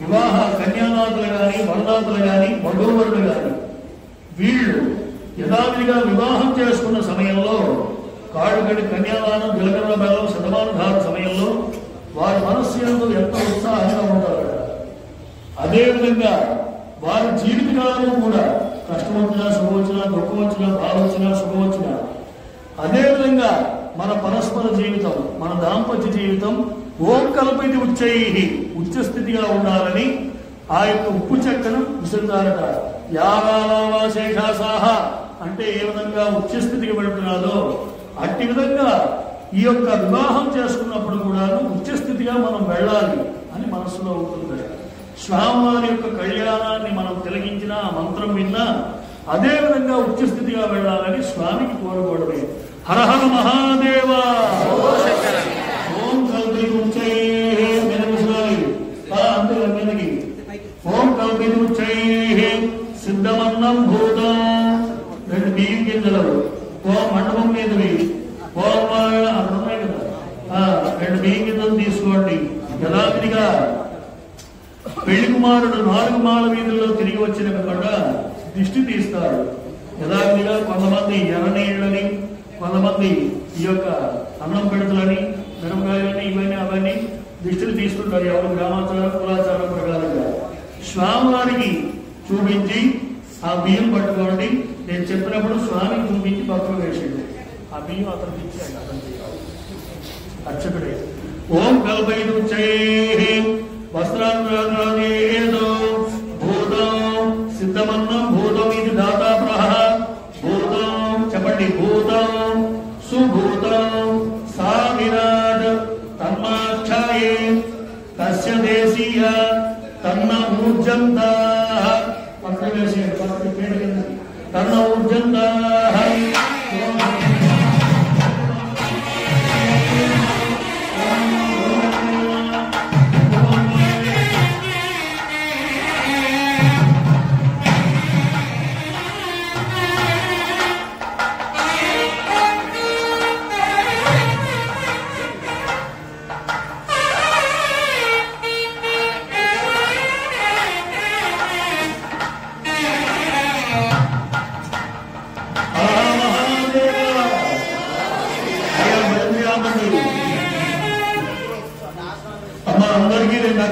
వివాహ కన్యాదాతులు కానీ వరదాతులు కానీ వధూవరులు కానీ వీళ్ళు యథావిధిగా వివాహం చేసుకున్న సమయంలో కాడుగడి కన్యాదానం గిలకర్ల బెల్లం శతమానధార సమయంలో వారి మనస్సు యందు ఎంత ఉత్సాహంగా ఉంటారు. అదేవిధంగా వారి జీవితకాలంలో కూడా కష్టం వచ్చినా శుభం వచ్చినా దుఃఖం వచ్చినా బాధ వచ్చినా శుభం వచ్చినా అదేవిధంగా మన పరస్పర జీవితం మన దాంపత్య జీవితం ఓం కల్పైతి ఉచ్చై ఉచ్చస్థితిగా ఉండాలని ఆ యొక్క ఉప్పు చెక్కను విసురుతారట. యావాలావా శేషాసాహ అంటే ఏ విధంగా ఉచ్చస్థితికి వెళుతున్నారో అట్టి విధంగా ఈ యొక్క వివాహం చేసుకున్నప్పుడు కూడా ఉచ్చస్థితిగా మనం వెళ్ళాలి అని మనసులో ఉంటుంది. స్వామివారి యొక్క కళ్యాణాన్ని మనం తిలకించిన ఆ మంత్రం విన్నా అదే విధంగా ఉచ్చస్థితిగా వెళ్ళాలని స్వామికి కోరుకోవడమే. హర హర మహాదేవ. ఓం కల్పైతి ఉచ్చై అంతే మీదకి. ఓం కల్పైతి ఉచ్చై సిద్ధమన్నం భూతం 2 బియ్యం గింజలు. ఓం మండపం మీదవి. ఓం అర్థమే కదా 2 బియ్యం గింజలు తీసుకోండి. యథావిధిగా పెళ్లి కుమారుడు 4 మాల వీధుల్లో తిరిగి వచ్చిన కూడా దిష్టి తీస్తారు. యథావిధిగా కొంతమంది ఎర్రనీళ్ళని కొంతమంది ఈ యొక్క అన్నం పెడతలని మిరపకాయలని ఇవన్నీ అవన్నీ దిష్టిని తీసుకుంటారు ఎవరు గ్రామాచారం కులాచారం ప్రకారంగా. స్వామివారికి చూపించి ఆ బియ్యం పట్టుకోండి. నేను చెప్పినప్పుడు స్వామికి చూపించి పక్కన వేసేది ఆ బియ్యం అతనికి ఇచ్చాడు అర్చకుడే. ఓం కల్పైతి ఉచ్చై వస్త్రాంధ్రేదో భూతం సిద్ధమన్నం భూతం ఇది దాతా ప్రహ. భూతం చెప్పండి. భూతం సుభూతం సా విరాట్ తన్మాక్షాయే తస్య దేశీయ తన్న ఊర్జంత పక్కన వేసేయండి. పక్కన పేరు కింద తన్న ఊర్జంత.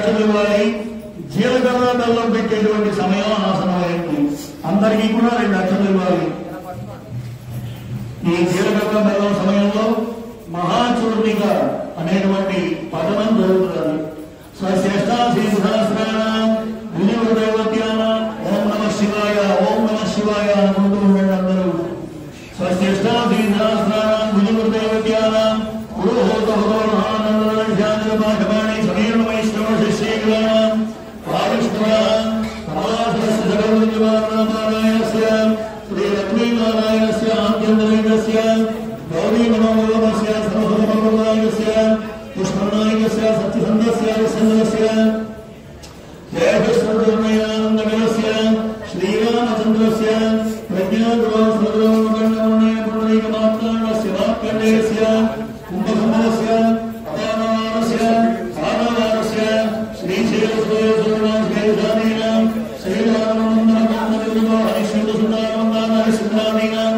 అక్షతలు ఇవ్వాలి. జీలకర్ర బెల్లం పెట్టేటువంటి సమయం ఆసనమైంది. అందరికీ కూడా 2 అక్షతలు ఇవ్వాలి. ఈ జీలకర్ర బెల్లం సమయంలో మహాచూర్ణిక అనేటువంటి పఠనం జరుగుతుంది. స్వశ్రేష్టాశీసహస్రాణం వినివృదేవత్యానాం ఓం నమః శివాయ ఓం నమః శివాయ అనుకుంటూ ఉండండి అందరూ. స్వశ్రేష్టాశీసహస్రాణం వినివృదేవత్యానాం పురోహోతహోమానందరక్షాంజపాఠమాణి సమీర్ణమైశ్రవశిశేఖరాణం పావిష్ణవాన్ సమాసరస్య సకలవిద్యమానారాయణస్య శ్రీలక్ష్మీనారాయణస్య ఆద్యంతరైకస్య గౌరీ మనోహరస్య సర్వసమర్వదాయకస్య పుష్పనాయకస్య సత్యసంధస్య విసంగస్య జయకృష్ణానందగణస్య శ్రీరామచంద్రస్య ప్రజ్ఞాద్రోణైకమాత్రాణస్య వాక్కండేయస్య కుంభసంభవస్య అపానవానస్య ఆనవానస్య శ్రీశైలస్వయసురణాశ్రేధానీనాం శ్రీరామనందనకందనిర్వాహనిశ్చింతసుందరమందానరిసింద్రాదీనాం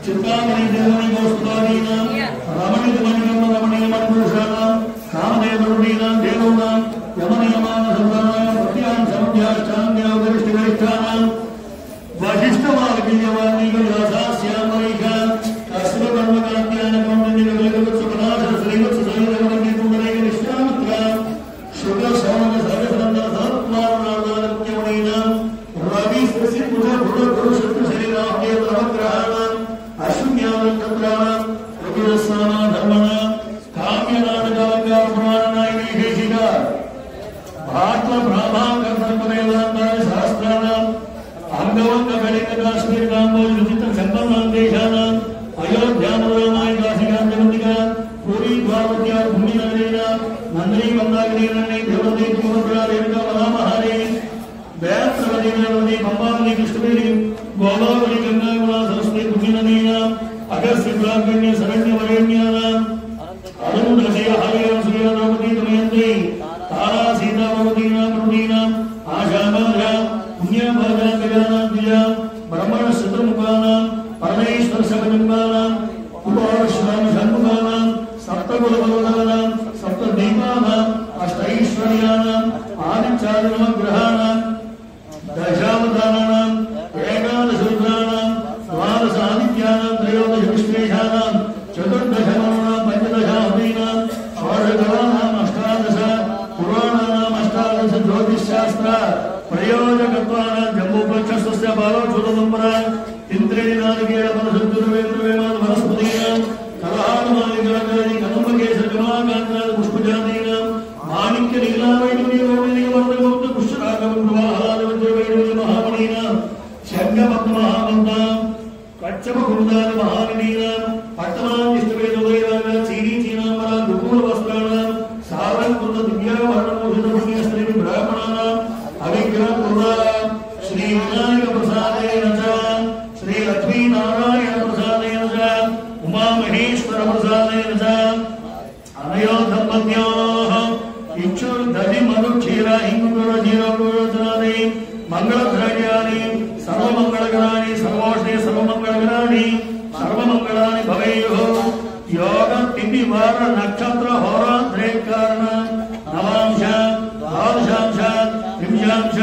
చిత్తామణి దేవని గోస్తువాదీనాం రమణితమణిగమ్మ రమణీయమణిపురుషాణాం కామదేవరుణీనాం దేవూనాం యమనియమానసంతానాం ప్రత్యాం సమధ్యాష్టాంగ్యావరిష్ఠిగరిష్టానాం వశిష్ఠమార్గీయవాణీగవ్యాసాస్యామరైక అశ్వకర్మకాత్యానకౌండిన్యగలిగవత్సుకనాశ శ్రీవత్స శుభశౌన సర్వసంద సత్వానాదానముఖ్యమణీనాం రవి స్థితి పురుషత్వ శరీరాహ్యేతరవగ్రహాణాం అశ్వజ్ఞానచంద్రాణాం రఘురస్నానా ధర్మణాం కామ్యనాటకాలంకారపురాణనాయకైకేశిక భాట్ల బ్రాహ్మాకర్తపదేదాంతాని సహస్రాణాం అంగవంగ గళిత కాశ్మీర్ కాంబోజ్ విచిత్ర సంపన్నాం దేశానాం అయోధ్యామరామాయ కాశీకాంతవంతిక పూరీ ద్వారవత్యా భూమినగరీనాం నందినీ మందాగిరీరణి దేవదే తుమగ్రారేవిక వనామహారే వేత్రవదీనవది పంబావతి కృష్ణవేణి గోదావరి గంగాగుణ సరస్వతి పుణ్యనదీనాం అగస్త్య ప్రాగణ్య శరణ్యవరేణ్యానాం అరుణశయ హరియం సూర్యనామతి దమయంతి తారా సీతామవతీనాం మృదీనాం ఆశామాధ పుణ్యభాజా గజానాం ద్విజా బ్రహ్మణ శత్రుముఖానాం పరమేశ్వర శబలింబానాం ఉపవర్షాం షణ్ముఖానాం సప్తకులభవనానాం సప్తదీపానాం అష్టైశ్వర్యానాం ఆదిత్యాదినవగ్రహాణాం దశావతారాణాం ఏకాదశరుద్రాణాం ద్వాదశాదిత్యానాం త్రయోదశ విశ్వేషానాం చతుర్దశమనాం పంచదశాహీనాం షోడశగణానాం అష్టాదశ పురాణానాం అష్టాదశ జ్యోతిశ్శాస్త్ర ప్రయోజకత్వానాం జంబూపక్షస్య బాలోచుతంబరాం ఇంద్రేణి నారికేళ మనసద్దుర్వేద్రవేమాన వనస్పతీనాం కలహానమాలికాకారి కదంబకేశకమాకాంతాది పుష్పజాతీనాం మాణిక్య నీలావైడూర్యవర్ణనిగవర్ణగౌత పుష్యరాగవృవాహారవజ్రవైడూర్య మహామణీనాం శంఖపద్మహామంతాం కచ్చపకుందాది మహారణీనాం పట్టణాం ఇష్టవేదోదయరాగ చీనీచీనాంబరా దుకూల వస్త్రాణాం సారంకృత దివ్యావర్ణమోషిత పుణ్యస్త్రీని బ్రాహ్మణానాం అవిగ్రహకృతాం శ్రీ వినాయక ప్రసాదేన చ శ్రీ లక్ష్మీనారాయణ ప్రసాదేన చ ఉమామహేశ్వర ప్రసాదేన చ అనయో దంపత్యోః ఇక్షుర్ధని మధుక్షీర ఇంగుర జీరోచనాని మంగళద్రవ్యాని సర్వమంగళకరాణి సర్వోష్ణే సర్వమంగళకరాణి సర్వమంగళాని భవేయుః యోగ తిథి వార నక్షత్ర హోరాత్రే కారణ నవాంశ ద్వాదశాంశ త్రింశాంశ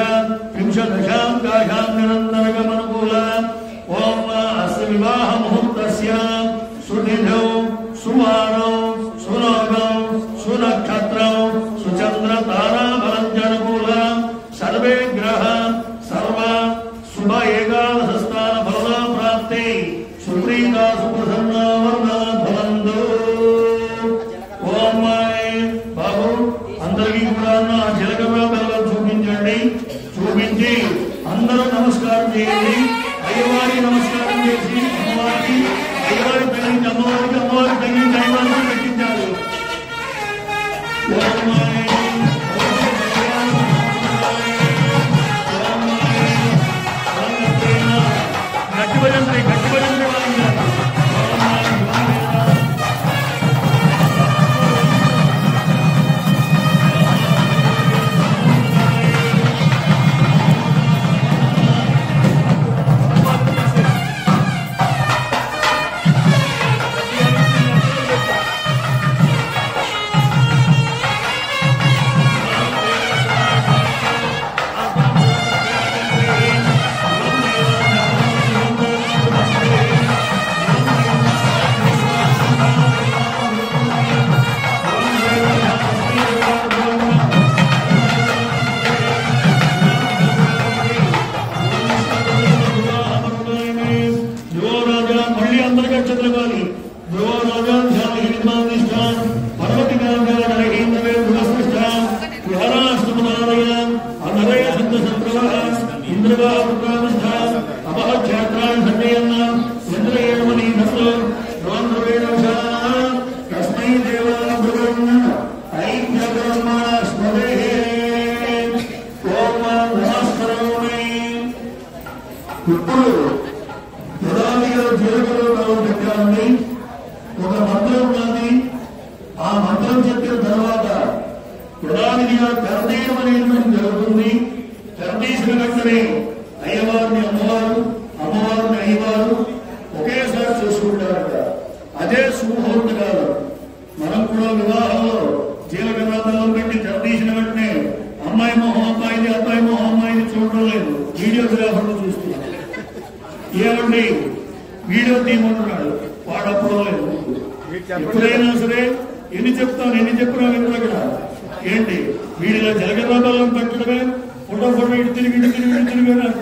త్రింశదశాం కాశాం నిరంతరగమనుకూల ఓం అస్య వివాహ ముహూర్తస్య సుతిథౌ సువారౌ సులోకౌ సునక్షత్రౌ సుచంద్ర తారాబలంజనుకూల సర్వే గ్రహ సర్వ శుభ ఏకాదశస్థాన ఫల ప్రాప్తి సుప్రీతా సుప్రసన్నా వర్ణా భవంతు. ఓం బాబు అందరికీ కూడా నా జీలకర్ర బెల్లం చూపించండి. చూపించి అందరూ నమస్కారం చేయండి. అయ్యవారి నమస్కారం చేసి అమ్మవారికి అయ్యవారి తల్లించి అమ్మవారికి అమ్మవారి తల్లించి అయ్యవారికి పెట్టించాలి. గట్టిబడి ఎప్పుడైనా సరే ఎన్ని చెప్తాను ఎన్ని చెప్పినా వినరు అక్కడ ఏంటి వీడిలో జలగరాబాలను పెట్టడమే ఫోటో ఇటు తిరిగి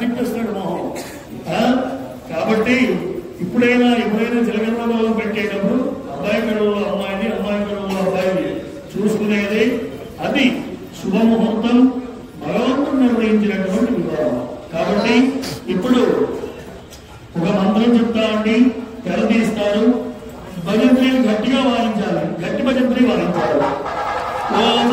తిప్పేస్తాడు మొహం. కాబట్టి ఎప్పుడైనా జలగరాబాలను పెట్టేటప్పుడు అబ్బాయి గడువులో అమ్మాయిని అమ్మాయి గడువులో అబ్బాయిని చూసుకునేది అది శుభముహూర్తం భగవంతుడు నిర్ణయించినటువంటి విధానం. కాబట్టి ఇప్పుడు ఒక మంత్రం చెప్తామండి, తెరదీస్తారు. భజంత్రిని గట్టిగా వాయించాలి, గట్టి భజంత్రి వాయించాలి. ఓం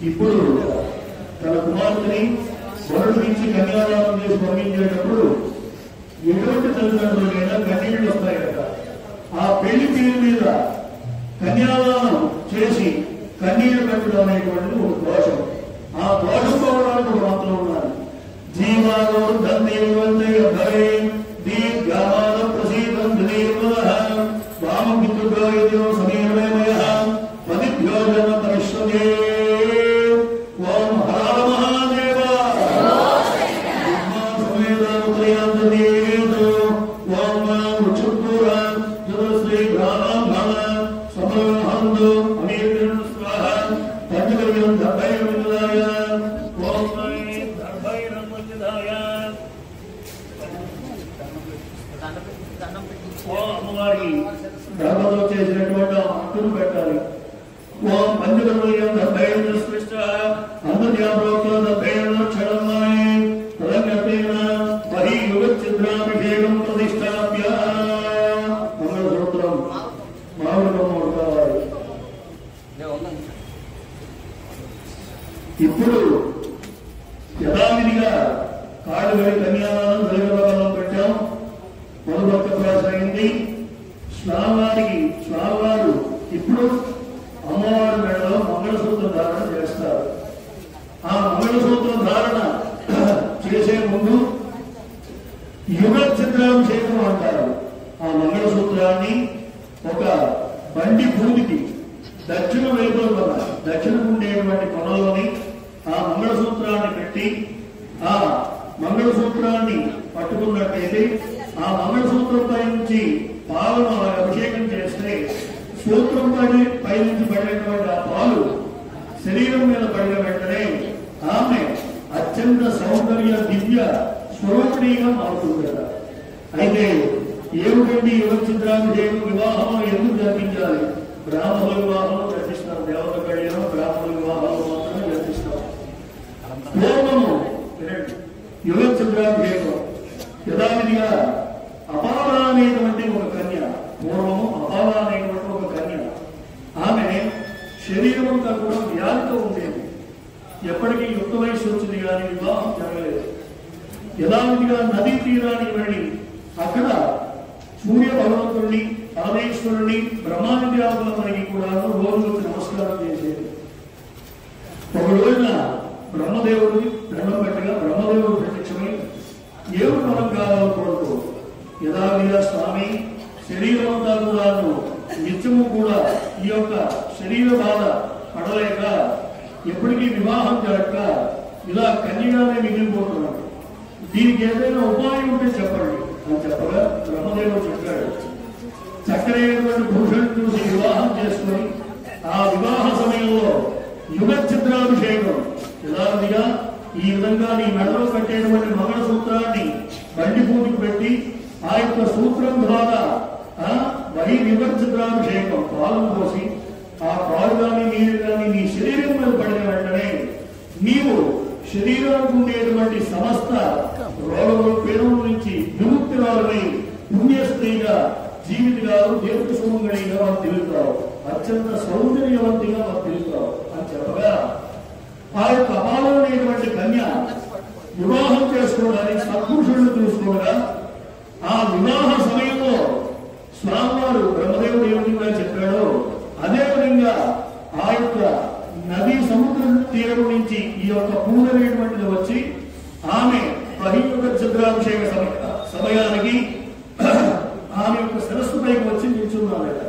ఇప్పుడు తన కుమార్తెని వరుడు నుంచి కన్యాదానం చేసి పంపించేటప్పుడు ఎటువంటి తల్లిదండ్రులైనా కన్నీళ్లు వస్తాయి కదా. ఆ పెళ్లి పేరు మీద కన్యాదానం చేసి కన్నీళ్లు పెట్టడం అనేటువంటిది ఒక దోషం. ఆ దోషం పోవడానికి ఒక మంత్రం ఉన్నారు. జీవాలో ధన్యవంతరే దీర్ఘమాన ప్రసీదం వామపితృభ్యో సమీరమయ పదిభ్యో జన్మ పరిశ్రమే. ఓం హర మహాదేవ ఓం చుట్టూర శ్రీ బ్రాహ్మణ సమహందు అమీర్ స్వాహ పంచగవ్యం దర్భైర్మృదాయ ఓం దర్భైర్మృదాయ అమ్మవారి గర్భంలో చేసినటువంటి అట్టును పెట్టాలి. ఓం పంచగవ్యం దర్భైర్మ సృష్ట అంతర్యాప్రోక్త దర్భైర్మ క్షణమాయ తదకర్తేన పరి యుగఛిద్రాభిషేకం ప్రతిష్టాప్య. మంగళ సూత్రం మామిడి కావాలి. ఇప్పుడు యథావిధిగా కాళ్ళు గడి కన్యాదానం జలగరాబాలను పెట్టాం. మరోపక్క ప్రాస అయింది. స్వామివారు ఇప్పుడు అమ్మవారి మెడలో మంగళసూత్ర ధారణ చేస్తారు. ఆ మంగళసూత్ర ధారణ చేసే ముందు యుగ చిత్రాభిషేకం అంటారు. ఆ మంగళసూత్రాన్ని ఒక బండి భూమికి దక్షిణ వైపున దక్షిణకు ఉండేటువంటి కొనలోని ఆ మంగళసూత్రాన్ని పెట్టి ఆ మంగళసూత్రాన్ని పట్టుకున్నట్టయితే ఆ మంగళసూత్రం పై నుంచి పాలను అభిషేకం చేస్తే సూత్రం పై నుంచి పడినటువంటి ఆ పాలు శరీరం మీద పడిన వెంటనే ఆమె అత్యంత సౌందర్య దివ్య స్వరూపిణిగా మారుతుంది కదా. అయితే ఏమిటండి యుగ చిత్రాభిషేకం వివాహం ఎందుకు జరిపించాలి? బ్రాహ్మణ వివాహంలో జరిపిస్తారు, దేవత కళ్యాణం బ్రాహ్మణ వివాహాలు మాత్రమే జరిపిస్తారు. పూర్వము యుగ చిత్రాభిషేకం యథావిధిగా అపాల అనేటువంటి ఒక కన్య, పూర్వము అపాల అనేటువంటి ఒక కన్య, ఆమె శరీరం అంతా కూడా వ్యాధితో ఉండేది. ఎప్పటికీ యుక్త వయసు వచ్చింది కానీ వివాహం జరగలేదు. యథావిధిగా నదీ తీరానికి వెళ్ళి అక్కడ సూర్య భగవంతుడిని పరమేశ్వరుని బ్రహ్మావిద్యాకులకి కూడా రోజు వచ్చి నమస్కారం చేసేది. ఒక రోజున బ్రహ్మదేవుడు దండం పెట్టగా బ్రహ్మదేవుడు ప్రత్యక్షమై ఏమిటి మనం కావాలనుకోవడం యథావిధిగా స్వామి శరీరం అంతా కూడాను నిత్యము కూడా ఈ యొక్క శరీర బాధ పడలేక ఎప్పటికీ వివాహం జరగక ఇలా కన్యగానే మిగిలిపోతున్నాడు. దీనికి ఏదైనా ఉపాయం ఉంటే చెప్పండి అని చెప్పగా బ్రహ్మదేవుడు చెప్పాడు. చక్కరైనటువంటి పురుషుని చూసి వివాహం చేసుకుని ఆ వివాహ సమయంలో యుగ చిత్రాభిషేకం యథావిధిగా ఈ విధంగా నీ మెడలో కట్టేటువంటి మంగళసూత్రాన్ని బండి పూజకు పెట్టి ఆ యొక్క సూత్రం ద్వారా యుగ చిత్రాభిషేకం పాలను పోసి ఆ పాలు కానీ నీరు కానీ నీ శరీరం మీద పడిన వెంటనే నీవు శరీరానికి ఉండేటువంటి సమస్త రోగములు పేరుల నుంచి విముక్తిరాలై పుణ్యస్త్రీగా జీవితగాలు దేవత సుమంగళిగా వారు తెలుగుతావు, అత్యంత సౌందర్యవంతిగా వారు తెలుగుతావు అని చెప్పగా ఆ యొక్క అపాలం అనేటువంటి కన్య వివాహం చేసుకోవడానికి సత్పురుషులను చూసుకోగా ఆ వివాహ సమయంలో స్వామివారు బ్రహ్మదేవుడు ఏ విధంగా చెప్పాడో అదేవిధంగా ఆ యొక్క నదీ సముద్ర తీరం నుంచి ఈ యొక్క పూల అనేటువంటిది వచ్చి ఆమె బహిర్ముఖ చిత్రాభిషేక సమయానికి ఆమె యొక్క శిరస్సు పైకి వచ్చి నిల్చున్నాడట.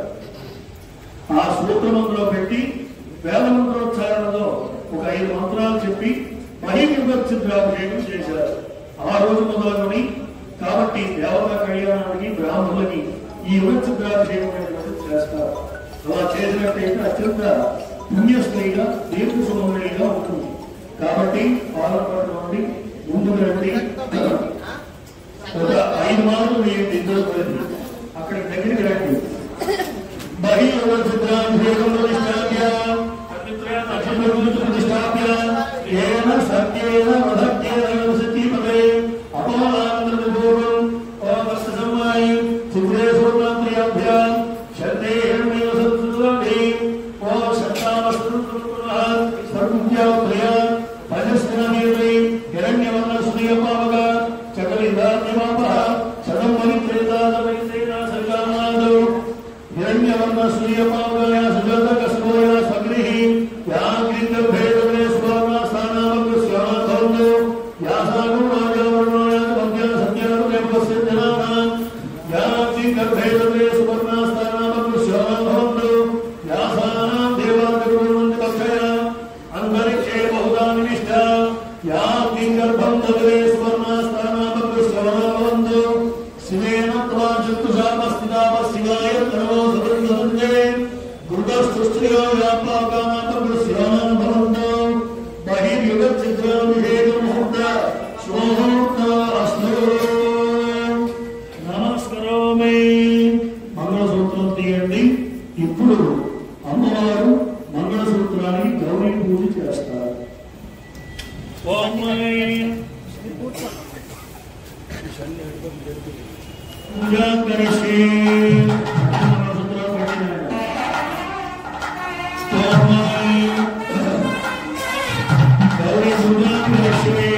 ఆ సూత్రమంలో పెట్టి వేద మంత్రోచ్చారణలో ఒక 5 మంత్రాలు చెప్పి బహిర్ముఖ చిత్రాభిషేకం చేశారు. ఆ రోజు మొదలుకొని కాబట్టి దేవతా కళ్యాణానికి బ్రాహ్మణులకి ఈ యుగ చిత్రాభిషేకం అనేటువంటిది చేస్తారు. అలా చేసినట్టయితే అత్యంత పుణ్యస్త్రీగా దేవత సుమంగళిగా ఉంటుంది. కాబట్టి పాల్గొనటువంటి ముందుకు రండి, ఒక 5 మార్లు వేయండి, ఇద్దరు కలిసి అక్కడికి దగ్గరికి రండి. బహిర్ముఖ చిత్రాభిషేకం ప్రతిష్టాప్య ఏన సత్యేన వదత్యేన సతీపదే అపాలాంతరపూర్వం ఓమస్తసమ్మాయి చిత్రే సూర్ణాత్రయాభ్యాం శర్దే హిరణ్యేన సంస్కృతి ఓ శతామస్కృతుః సర్వజ్ఞాత్రయ భజస్కనమేవై హిరణ్యవర్ణ సూర్యపావక చకలిదాత్యమాపః శతం పరిత్రేతాదవైతేన సర్గానాదో హిరణ్యవర్ణ సూర్యపావకయ సుజాతకస్మోయ స్వగృహి యా గ్రీంగర్భేదమే సువర్ణ స్థానామగ్ర స్వానాథౌందో యా సాగుణాజావర్ణాయ మధ్య సత్యానుదేవస్య జనానాం యా గ్రీంగర్భేదమే సువర్ణ స్థానామగ్ర స్వానాథౌందో యా సానాం దేవాంతగుణవంతి పక్షయ అంతరిక్షే బహుదా నివిష్ట యా గ్రీంగర్భం దగరే సువర్ణ స్థానామగ్ర స్వానాథౌందో శివేన త్వా చతుషామస్థితామశివాయ తనవో సదృంజే గురుదస్తుస్త్రియో వ్యాపాకామాపగ్ర స్వానాన్ భవంతో బహిర్యుగ చిత్రాభిషేక ముహూర్త శుభముహూర్త అస్తు. నమస్కారమే. మంగళసూత్రం తీయండి. ఇప్పుడు అమ్మవారు మంగళసూత్రానికి గౌరీ పూజ చేస్తారు. పూజా కరిష్యే. గౌరీ పూజా కరిష్యే.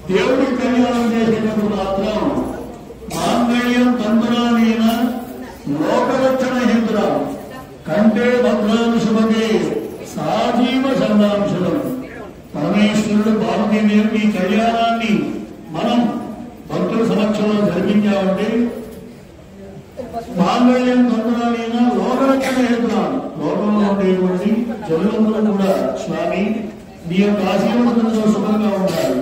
దేవుడి కళ్యాణం చేసేటప్పుడు మాత్రం మాంగళ్య మాంగళ్యం తంతురానేన లోకరక్షణ హేతుర కంటే భద్రాను శుభకే సాజీవ సందాంశులం. పరమేశ్వరుడు పార్వతీదేవి కళ్యాణాన్ని మనం భక్తుల సమక్షంలో జరిపించామంటే మాంగళ్యం తంతురానేన లోకరక్షణ హేతుర లోకంలో ఉండేటువంటి జనులందరూ కూడా స్వామి నీ యొక్క ఆశీర్వాదంతో సుఖంగా ఉండాలి,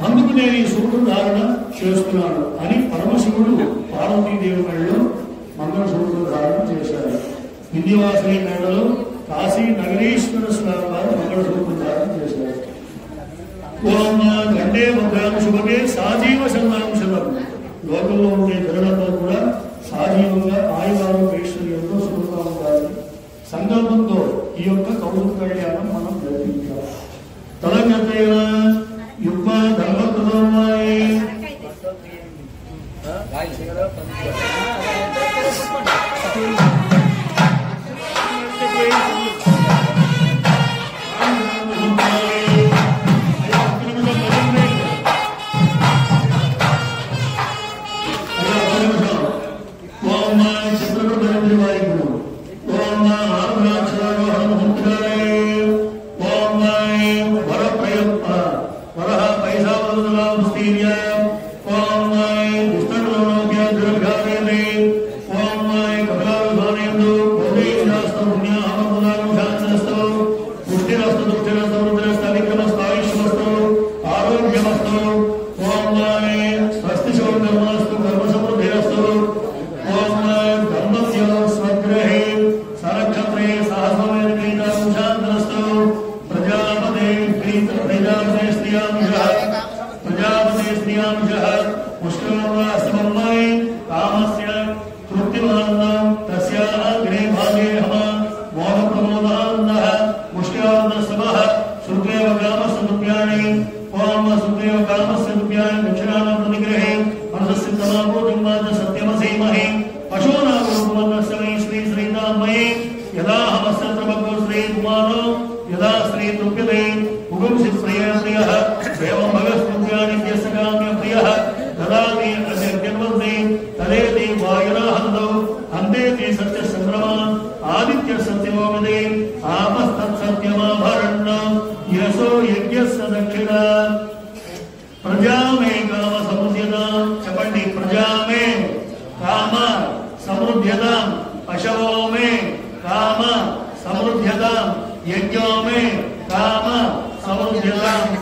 అందుకు నేను ఈ సూత్రం ధారణ చేస్తున్నాను అని పరమశివుడు పార్వతీదేవి మెడలో మంగళ సూత్రం ధారణ చేశారు. వింధ్యవాసిని మెడలో కాశీ నగరేశ్వర స్వామి వారు మంగళ సూత్రం ధారణ చేశారు. ఓం గండే భద్రాను శుభకే సాజీవ సందాంశలం. లోకంలో ఉండే జనులందరూ కూడా సాజీవంగా ఆయువారోగ్యేశ్వర్యంతో సుఖంగా ఉండాలి సంకల్పంతో ఈ యొక్క కౌతుక కళ్యాణం మనం జరిపించాలి. తలగతైన యుగ్మ ధర్మకృతమై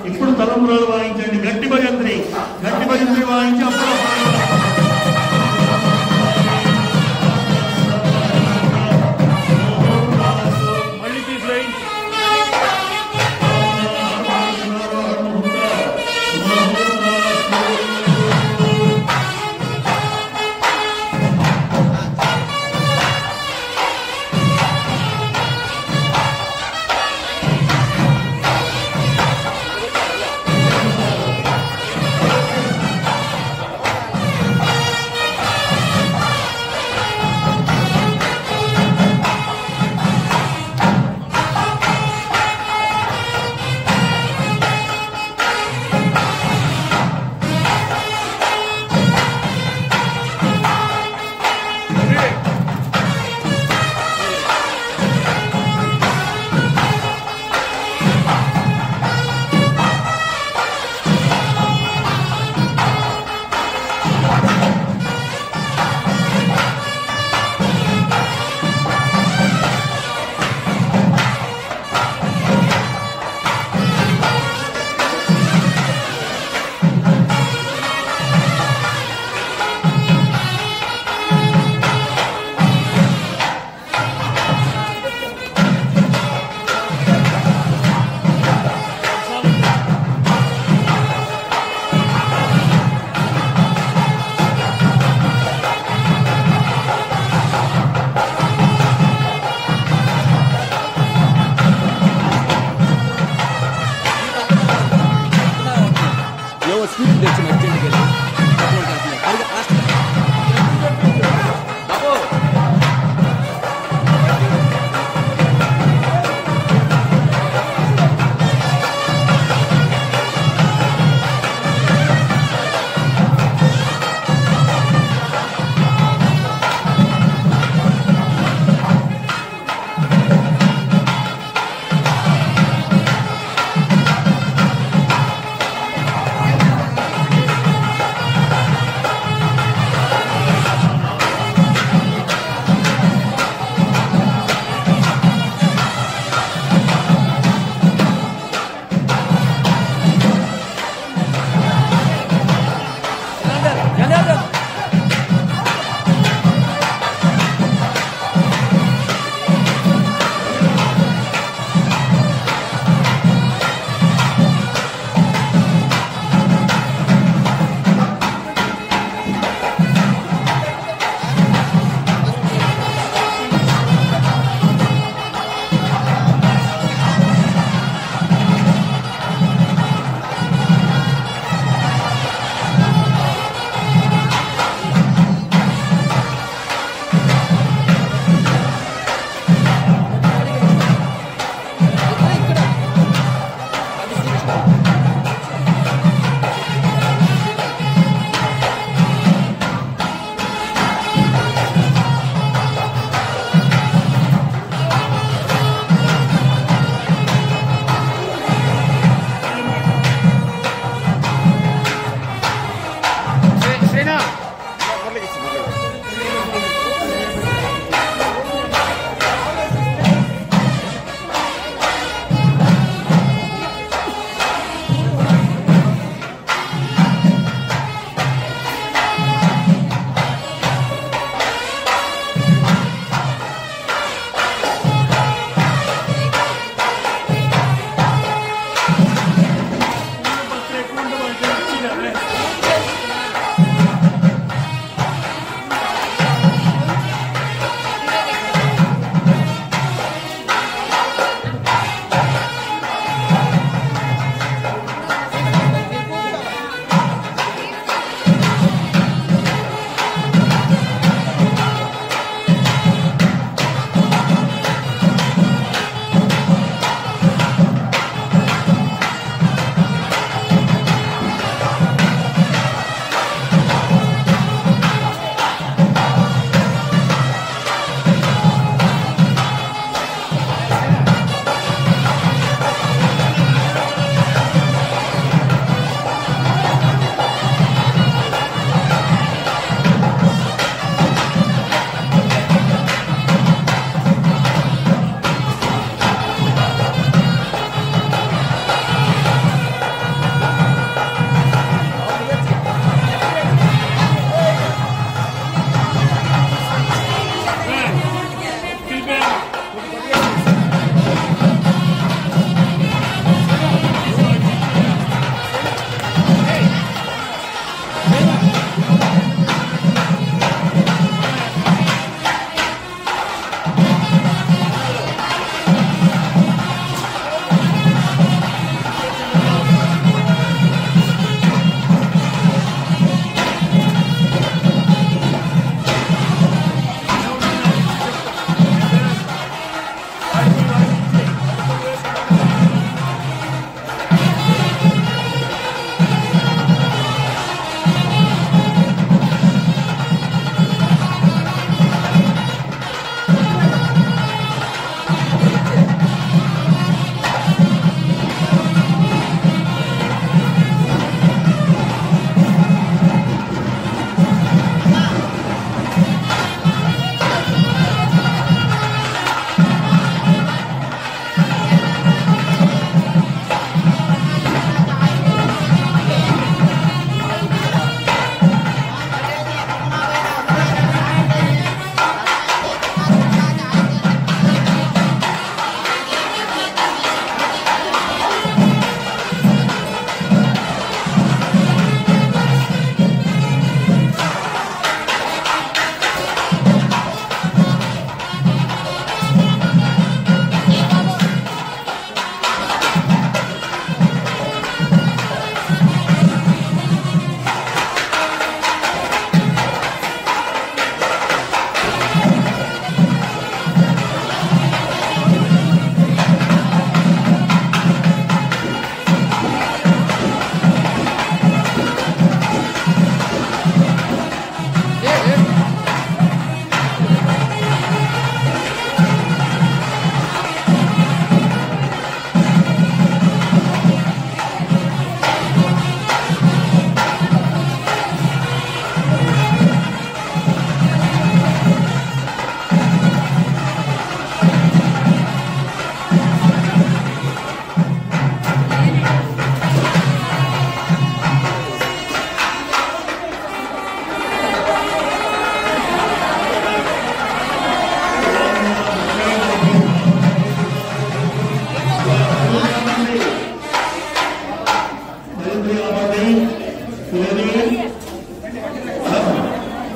ఇప్పుడు తలంబ్రాలు వాయించండి, గట్టి భజంత్రి వాయించి అప్పుడు మళ్ళీ తీసుకురాయి.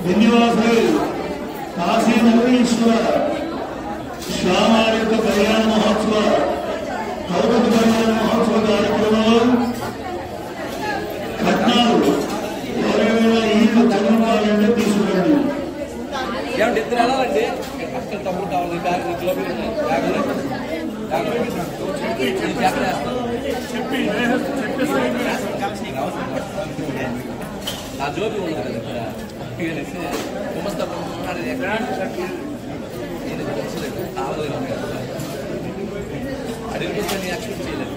ధన్యవాదాలు కాశీ నగరీశ్వర శ్యామారి యొక్క కళ్యాణ మహోత్సవ కౌరవ కళ్యాణ మహోత్సవ కార్యక్రమంలో కట్నాలు ఎవరైనా ఈ జన్మకాలంటే తీసుకురండి. ఇద్దరు వెళ్ళాలండి అక్కడ తమ్ముడు కావాలి నా జోబి ఉన్నది అడిగి యాక్షన్ చేయలేదు.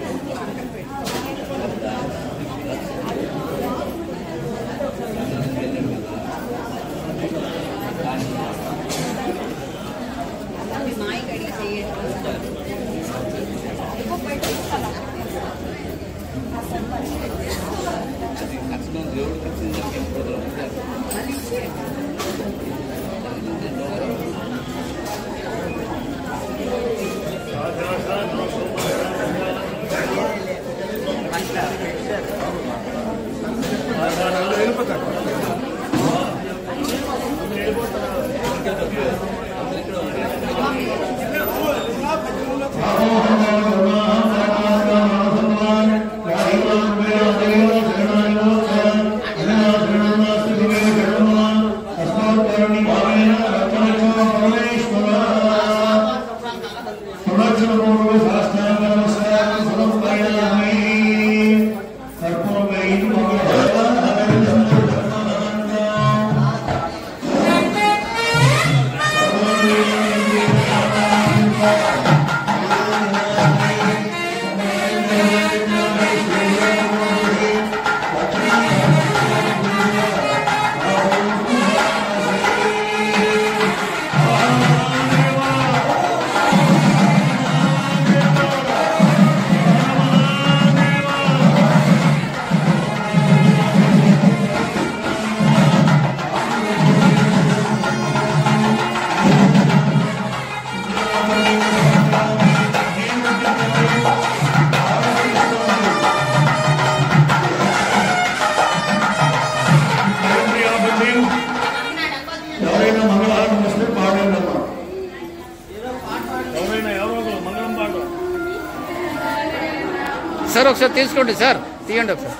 సార్ ఒకసారి తీసుకోండి సార్, తీయండి ఒకసారి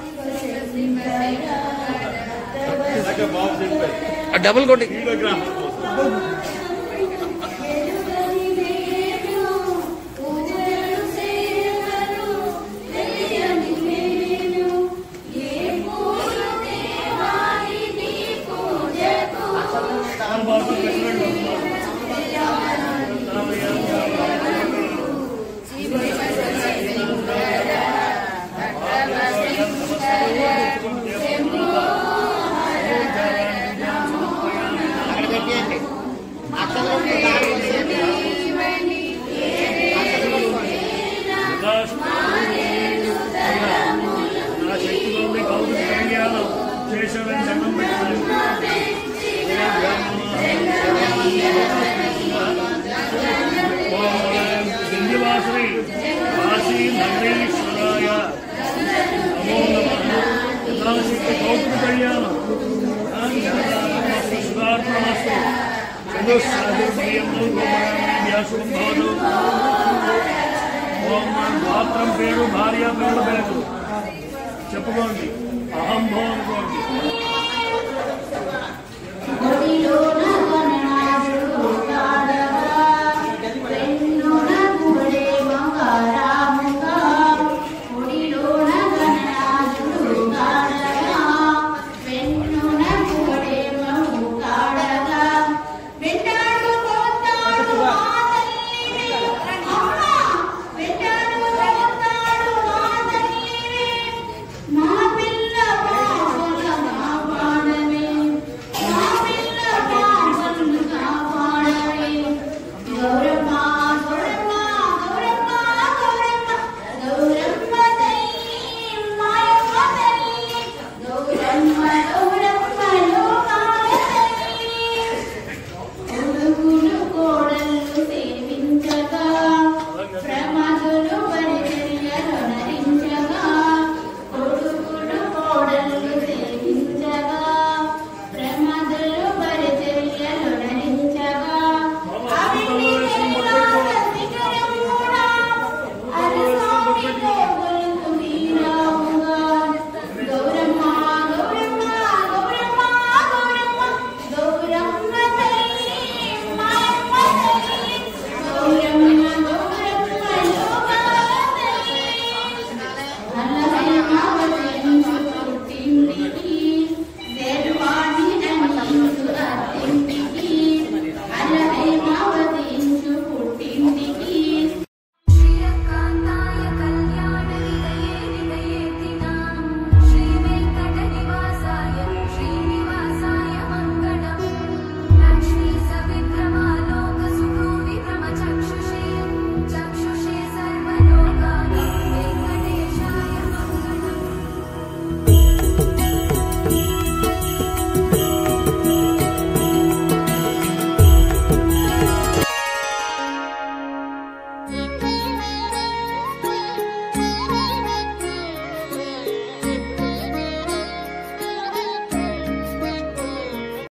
డబుల్ కొట్టి. పాత్రం పేరు భార్య పేరు చెప్పుకోండి. అహం భవన్